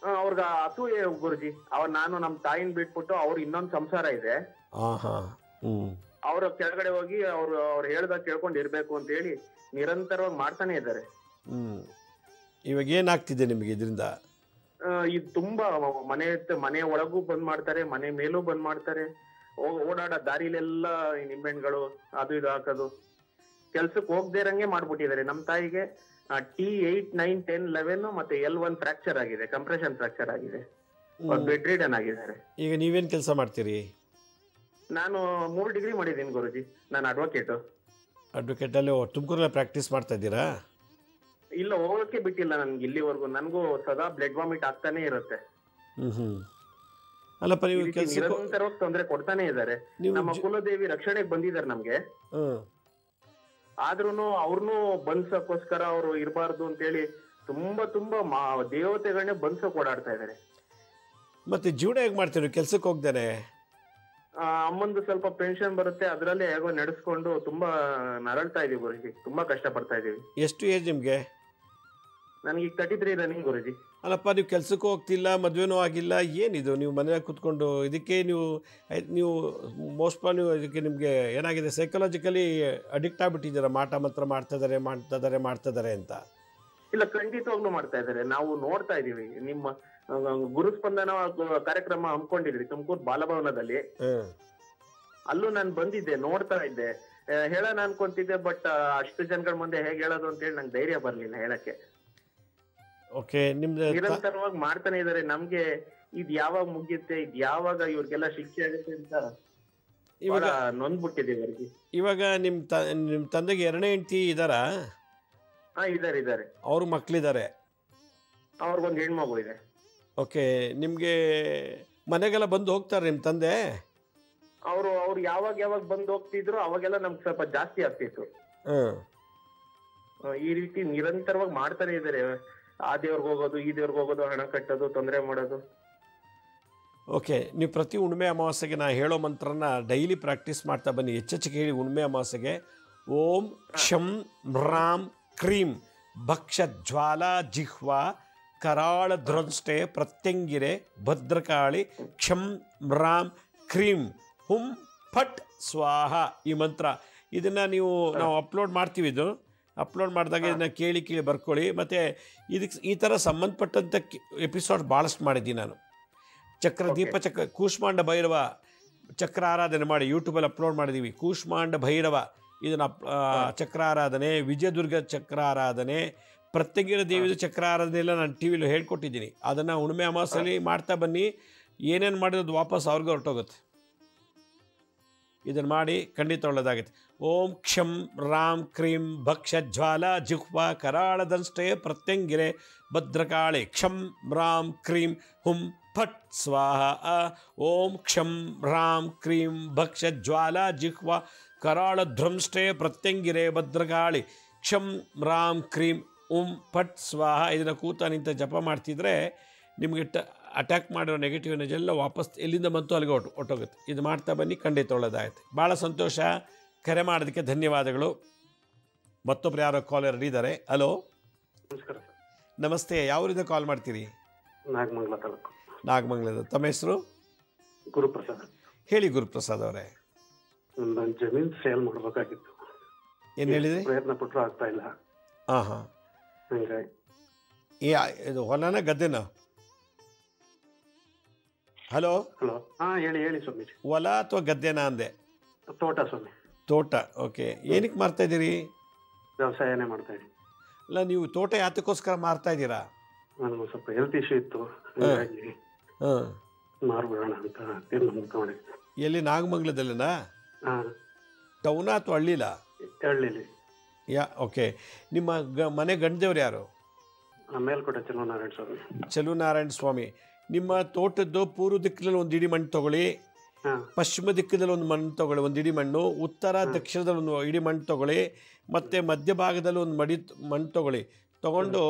ಅವ್ರಿಗೆ ಅಸೂಯೆ ಗುರುಜಿ. ನಾನು ನಮ್ಮ ತಾಯಿನ ಬಿಟ್ಬಿಟ್ಟು ಅವ್ರ ಇನ್ನೊಂದು ಸಂಸಾರ ಇದೆ, ಅವ್ರ ಕೆಳಗಡೆ ಹೋಗಿ ಅವ್ರು ಹೇಳ್ದಾಗ ಕೇಳ್ಕೊಂಡು ಇರ್ಬೇಕು ಅಂತ ಹೇಳಿ ನಿರಂತರವಾಗಿ ಮಾಡ್ತಾನೆ ಇದ್ದಾರೆ. ಇವಾಗ ಏನಾಗ್ತಿದೆ ನಿಮಗೆ ಇದರಿಂದ? ಇದು ತುಂಬಾ ಮನೆ ಒಳಗೂ ಬಂದ್ ಮಾಡ್ತಾರೆ, ಮನೆ ಮೇಲೂ ಬಂದ್ ಮಾಡ್ತಾರೆ. ಓಡಾಡೋ ದಾರಿಲೆಲ್ಲ ನಿಂಬೆಹಣ್ಣುಗಳು ಅದು ಇದು ಹಾಕೋದು, ಕೆಲ್ಸಕ್ಕೆ ಹೋಗದೇ ಇರಂಗೆ ಮಾಡ್ಬಿಟ್ಟಿದ್ದಾರೆ. ನಮ್ಮ ತಾಯಿಗೆ T8, 9, 10, 11 ಮತ್ತೆ L1 ಫ್ರಾಕ್ಚರ್ ಆಗಿದೆ, ಕಂಪ್ರೆಷನ್ ಫ್ರಾಕ್ಚರ್ ಆಗಿದೆ, ಬೆಡ್ ರಿಡನ್ ಆಗಿದ್ದಾರೆ. ಈಗ ನೀವೇನ್ ಕೆಲಸ ಮಾಡ್ತೀರಿ? ನಾನು 3 ಡಿಗ್ರಿ ಮಾಡಿದ್ದೀನಿ ಗುರುಜಿ. ನಾನು ಅಡ್ವೊಕೇಟ್ ಅಲ್ಲಿ ತುಮಕೂರಲ್ಲಿ ಪ್ರಾಕ್ಟೀಸ್ ಮಾಡ್ತಾ ಇದ್ದೀರಾ? ಇಲ್ಲ, ಹೋಗಕ್ಕೆ ಬಿಟ್ಟಿಲ್ಲ ನನ್ಗೆ ಇಲ್ಲಿವರೆಗೂ. ನನಗೂ ಸದಾ ಬ್ಲಡ್ ವಾಮಿಟ್ ಆಗ್ತಾನೆ ಇರುತ್ತೆ. ಅಲ್ಲಪ್ಪ, ನೀವು ನಿರಂತರವಾಗಿ ತೊಂದರೆ ಕೊಡ್ತಾನೆ ಇದ್ದಾರೆ. ನಮ್ಮ ಕುಲದೇವಿ ರಕ್ಷಣೆಗೆ ಬಂದಿದ್ದಾರೆ ನಮ್ಗೆ, ಆದ್ರೂನು ಅವ್ರನ್ನೂ ಬಂದ್ಸಕ್ಕೋಸ್ಕರ ಅವ್ರು ಇರಬಾರ್ದು ಅಂತೇಳಿ ತುಂಬಾ ದೇವತೆಗಳನ್ನೇ ಬಂದ್ಸಕ್ ಓಡಾಡ್ತಾ ಇದಾರೆ. ಮತ್ತೆ ಜೀವನ ಹೇಗ್ ಮಾಡ್ತೀರಿ ಕೆಲ್ಸಕ್ಕೆ ಹೋಗ್ದಾನೆ? ಅಮ್ಮಂದು ಸ್ವಲ್ಪ ಪೆನ್ಷನ್ ಬರುತ್ತೆ, ಅದ್ರಲ್ಲೇ ಹೇಗೋ ನಡೆಸ್ಕೊಂಡು ತುಂಬಾ ನರಳ್ತಾ ಇದೀವಿ ಗುರುಜಿ. ತುಂಬಾ ಕಷ್ಟ ಪಡ್ತಾ ಇದೀವಿ. ಎಷ್ಟು ಏಜ್ ನಿಮ್ಗೆ? ನನಗೆ 33 ರನ್ನಿಂಗ್ ಗುರುಜಿ. ಅಲ್ಲಪ್ಪ, ನೀವು ಕೆಲ್ಸಕ್ಕೂ ಹೋಗ್ತಿಲ್ಲ, ಮದುವೆನೂ ಆಗಿಲ್ಲ, ಏನಿದು ನೀವು ಮನೆಯಾಗ ಕೂತ್ಕೊಂಡು? ಇದಕ್ಕೆ ನೀವು ಮೋಸ್ಟ್ ಆಫ್ ನೀವು ಇದಕ್ಕೆ ನಿಮಗೆ ಏನಾಗಿದೆ, ಸೈಕಲಾಜಿಕಲಿ ಅಡಿಕ್ಟ್ ಆಗ್ಬಿಟ್ಟಿದ್ದೀರಾ, ಮಾಟ ಮಂತ್ರ ಮಾಡ್ತಿದ್ದಾರೆ ಅಂತ? ಇಲ್ಲ, ಖಂಡಿತವಾಗ್ಲೂ ಮಾಡ್ತಾ ಇದ್ದಾರೆ. ನಾವು ನೋಡ್ತಾ ಇದೀವಿ. ನಿಮ್ಮ ಗುರುಸ್ಪಂದನ ಕಾರ್ಯಕ್ರಮ ಹಮ್ಮಿಕೊಂಡಿದ್ರಿ ತುಮಕೂರು ಬಾಲಭವನದಲ್ಲಿ, ಅಲ್ಲೂ ನಾನು ಬಂದಿದ್ದೆ, ನೋಡ್ತಾ ಇದ್ದೆ. ಹೇಳೋಣ ಅನ್ಕೊಂತಿದ್ದೆ, ಬಟ್ ಅಷ್ಟು ಜನಗಳ ಮುಂದೆ ಹೇಗೆ ಹೇಳೋದು ಅಂತ ಹೇಳಿ ನಂಗೆ ಧೈರ್ಯ ಬರ್ಲಿಲ್ಲ ಹೇಳಕ್ಕೆ. ಓಕೆ, ನಿಮ್ದು ನಿರಂತರವಾಗಿ ಮಾಡ್ತಾನೆ ಇದಾರೆ. ನಮ್ಗೆ ಇದ್ ಯಾವಾಗ ಮುಗಿಯುತ್ತೆ, ಇದ್ ಯಾವಾಗ ಇವ್ರಿಗೆಲ್ಲ ಶಿಕ್ಷೆ ಆಗುತ್ತೆ ಅಂತ ಇವಾಗ ನೊಂದ್ಬಿಟ್ಟಿದೆ ಅವ್ರಿಗೆ. ಇವಾಗ ನಿಮ್ಮ ತಂದೆಗೆ ಎರಡನೇ ಹೆಂಡತಿ ಇದ್ದಾರಾ? ಹಾ, ಇದಾರೆ. ಅವ್ರ ಮಕ್ಳಿದ್ದಾರೆ? ಅವ್ರಿಗೊಂದು ಹೆಣ್ಮಗು ಇದೆ. ಓಕೆ, ನಿಮಗೆ ಮನೆಗೆಲ್ಲ ಬಂದು ಹೋಗ್ತಾರೆ ನಿಮ್ಮ ತಂದೆ? ಅವ್ರು ಯಾವಾಗ ಬಂದು ಹೋಗ್ತಿದ್ರು ಅವಾಗೆಲ್ಲ ನಮ್ಗೆ ಸ್ವಲ್ಪ ಜಾಸ್ತಿ ಆಗ್ತಿತ್ತು. ಈ ರೀತಿ ನಿರಂತರವಾಗಿ ಮಾಡ್ತಾನೆ ಇದಾರೆ. ಆ ದೇವ್ರಿಗೆ ಹೋಗೋದು, ಈ ದೇವ್ರಿಗೆ ಹೋಗೋದು, ಹಣ ಕಟ್ಟೋದು, ತೊಂದರೆ ಮಾಡೋದು. ಓಕೆ, ನೀವು ಪ್ರತಿ ಹುಣ್ಣಿಮೆ ಅಮಾವಾಸ್ಯೆಗೆ ನಾ ಹೇಳೋ ಮಂತ್ರನ ಡೈಲಿ ಪ್ರಾಕ್ಟೀಸ್ ಮಾಡ್ತಾ ಬನ್ನಿ. ಹೆಚ್ಚೆಚ್ಚಿಗೆ ಹೇಳಿ ಹುಣ್ಣಿಮೆ ಅಮಾವಾಸ್ಯೆಗೆ ಓಂ ಕ್ಷಂ ಮ್ರಾಂ ಕ್ರೀಂ ಭಕ್ಷ ಜ್ವಾಲಾ ಜಿಹ್ವಾ ಕರಾಳ ಧ್ರಂಷ್ಟೆ ಪ್ರತ್ಯಂಗಿರೆ ಭದ್ರಕಾಳಿ ಕ್ಷಂ ಮ್ರಾಂ ಕ್ರೀಂ ಹುಂ ಫಟ್ ಸ್ವಾಹ. ಈ ಮಂತ್ರ ಇದನ್ನು ನಾವು ಅಪ್ಲೋಡ್ ಮಾಡ್ತೀವಿ. ಇದು ಅಪ್ಲೋಡ್ ಮಾಡಿದಾಗ ಇದನ್ನು ಕೇಳಿ ಬರ್ಕೊಳ್ಳಿ. ಮತ್ತು ಇದಕ್ಕೆ ಈ ಥರ ಸಂಬಂಧಪಟ್ಟಂಥ ಎಪಿಸೋಡ್ ಭಾಳಷ್ಟು ಮಾಡಿದ್ದೀನಿ ನಾನು. ದೀಪಚಕ್ರ ಕೂಷ್ಮಾಂಡ ಭೈರವ ಚಕ್ರ ಆರಾಧನೆ ಮಾಡಿ ಯೂಟ್ಯೂಬಲ್ಲಿ ಅಪ್ಲೋಡ್ ಮಾಡಿದ್ದೀವಿ. ಕೂಷ್ಮಾಂಡ ಭೈರವ ಇದನ್ನು ಚಕ್ರ ಆರಾಧನೆ, ವಿಜಯದುರ್ಗ ಚಕ್ರ ಆರಾಧನೆ, ಪ್ರತ್ಯಂಗಿರ ದೇವಿದು ಚಕ್ರ ಆರಾಧನೆ ಎಲ್ಲ ನಾನು ಟಿ ವಿಲಿ ಹೇಳ್ಕೊಟ್ಟಿದ್ದೀನಿ. ಅದನ್ನು ಹುಣ್ಣಿಮೆ ಅಮಾವಾಸ್ಯೆಯಲ್ಲಿ ಮಾಡ್ತಾ ಬನ್ನಿ. ಏನೇನು ಮಾಡಿರೋದು ವಾಪಸ್ ಅವ್ರಿಗೆ ಹೊರಟೋಗುತ್ತೆ. ಇದನ್ನು ಮಾಡಿ ಖಂಡಿತ ಒಳ್ಳೆಯದಾಗುತ್ತೆ. ಓಂ ಕ್ಷಂ ರಾಂ ಕ್ರೀಂ ಭಕ್ಷ ಜ್ವಾಲಾ ಜಿಹ್ವಾ ಕರಾಳದಂಷ್ಟೇ ಪ್ರತ್ಯಂಗಿರೆ ಭದ್ರಕಾಳೆ ಕ್ಷಂ ರಾಂ ಕ್ರೀಂ ಹುಂ ಫಟ್ ಸ್ವಾಹ. ಓಂ ಕ್ಷಂ ರಾಂ ಕ್ರೀಂ ಭಕ್ಷ ಜ್ವಾಲಾ ಜಿಹ್ವಾ ಕರಾಳ ಧ್ರಂಷ್ಟೇ ಪ್ರತ್ಯಂಗಿರೆ ಭದ್ರಕಾಳಿ ಕ್ಷಂ ರಾಂ ಕ್ರೀಂ ಫಟ್ ಸ್ವಾಹ. ಇದನ್ನು ಕೂತ ನಿಂತ ಜಪ ಮಾಡ್ತಿದ್ರೆ ನಿಮಗೆ ಅಟ್ಯಾಕ್ ಮಾಡಿರೋ ನೆಗೆಟಿವ್ ಎನರ್ಜಿ ಎಲ್ಲ ವಾಪಸ್ ಎಲ್ಲಿಂದ ಬಂತು ಅಲ್ಲಿಗೆ ಹೊಟ್ಟೋಗುತ್ತೆ. ಇದು ಮಾಡ್ತಾ ಬನ್ನಿ, ಖಂಡಿತ ಒಳ್ಳೆಯದಾಗುತ್ತೆ. ಭಾಳ ಸಂತೋಷ. ಕರೆ ಮಾಡೋದಕ್ಕೆ ಧನ್ಯವಾದಗಳು. ಮತ್ತೊಬ್ರು ಯಾರೋ ಕಾಲರ್ ರೆಡಿ ಇದ್ದಾರೆ. ಹಲೋ, ನಮಸ್ಕಾರ ಸರ್. ನಮಸ್ತೆ. ಯಾವೂರಿಂದ ಕಾಲ್ ಮಾಡ್ತೀರಿ? ನಾಗಮಂಗಲ ತಾಲೂಕು. ನಾಗಮಂಗಲದ. ತಮ್ಮ ಹೆಸರು? ಗುರುಪ್ರಸಾದ್. ಹೇಳಿ ಗುರುಪ್ರಸಾದ್ ಅವರೇ. ನನ್ನ ಜಮೀನು ಸೇಲ್ ಮಾಡಬೇಕಾಗಿತ್ತು. ಏನು ಹೇಳಿದ್ರಿ? ಪ್ರಯತ್ನ ಪಟ್ಟರು ಆಗ್ತಾ ಇಲ್ಲ. ಹಾಂ. ಹಂಗಾಗಿ ಇದು ಹೊಲನ ಗದ್ದೆನ? ಹಲೋ. ಹೇಳಿ ಸ್ವಾಮೀಜಿ. ಹೊಲ ಅಥವಾ ಗದ್ದೆನ ಅಂದೆ? ತೋಟ ಸ್ವಾಮಿ. ತೋಟ. ಓಕೆ, ಏನಕ್ಕೆ ಮಾರ್ತಾ ಇದ್ದೀರಿ? ವ್ಯವಸಾಯನೇ ಮಾಡ್ತಾ ಇದ್ದೀನಿ. ಅಲ್ಲ, ನೀವು ತೋಟ ಯಾತಕ್ಕೋಸ್ಕರ ಮಾರ್ತಾ ಇದ್ದೀರಾ? ನನಗೆ ಸ್ವಲ್ಪ ಹೆಲ್ತ್ ಇಶ್ಯೂ ಇತ್ತು, ಹಾಗಾಗಿ ಮಾರ್ಬಿಡೋಣ ಅಂತ ತೀರ್ಮಾನ ಮಾಡಿದ್ದೆ. ಎಲ್ಲಿ? ನಾಗಮಂಗಲದಲ್ಲಿನಾ? ಟೌನಾ ಅಥವಾ ಹಳ್ಳಿಲ? ಹಳ್ಳಿಲಿ. ಓಕೆ. ನಿಮ್ಮ ಮನೆ ಗಂಡದೇವ್ರು ಯಾರು? ಮೇಲ್ಕೋಟೆ ಚೆಲುವನಾರಾಯಣ ಸ್ವಾಮಿ. ಚೆಲುವನಾರಾಯಣ ಸ್ವಾಮಿ. ನಿಮ್ಮ ತೋಟದ್ದು ಪೂರ್ವ ದಿಕ್ಕಿನಲ್ಲಿ ಒಂದು ಇಡಿ ಮಣ್ಣು ತಗೊಳ್ಳಿ, ಪಶ್ಚಿಮ ದಿಕ್ಕದಲ್ಲಿ ಒಂದು ಮಣ್ಣು ತಗೊಳ್ಳಿ, ಒಂದು ಇಡಿ ಮಣ್ಣು, ಉತ್ತರ ದಕ್ಷಿಣದಲ್ಲಿ ಒಂದು ಇಡಿ ಮಣ್ಣು ತಗೊಳ್ಳಿ, ಮತ್ತು ಮಧ್ಯಭಾಗದಲ್ಲಿ ಒಂದು ಮಣ್ಣು ತಗೊಂಡು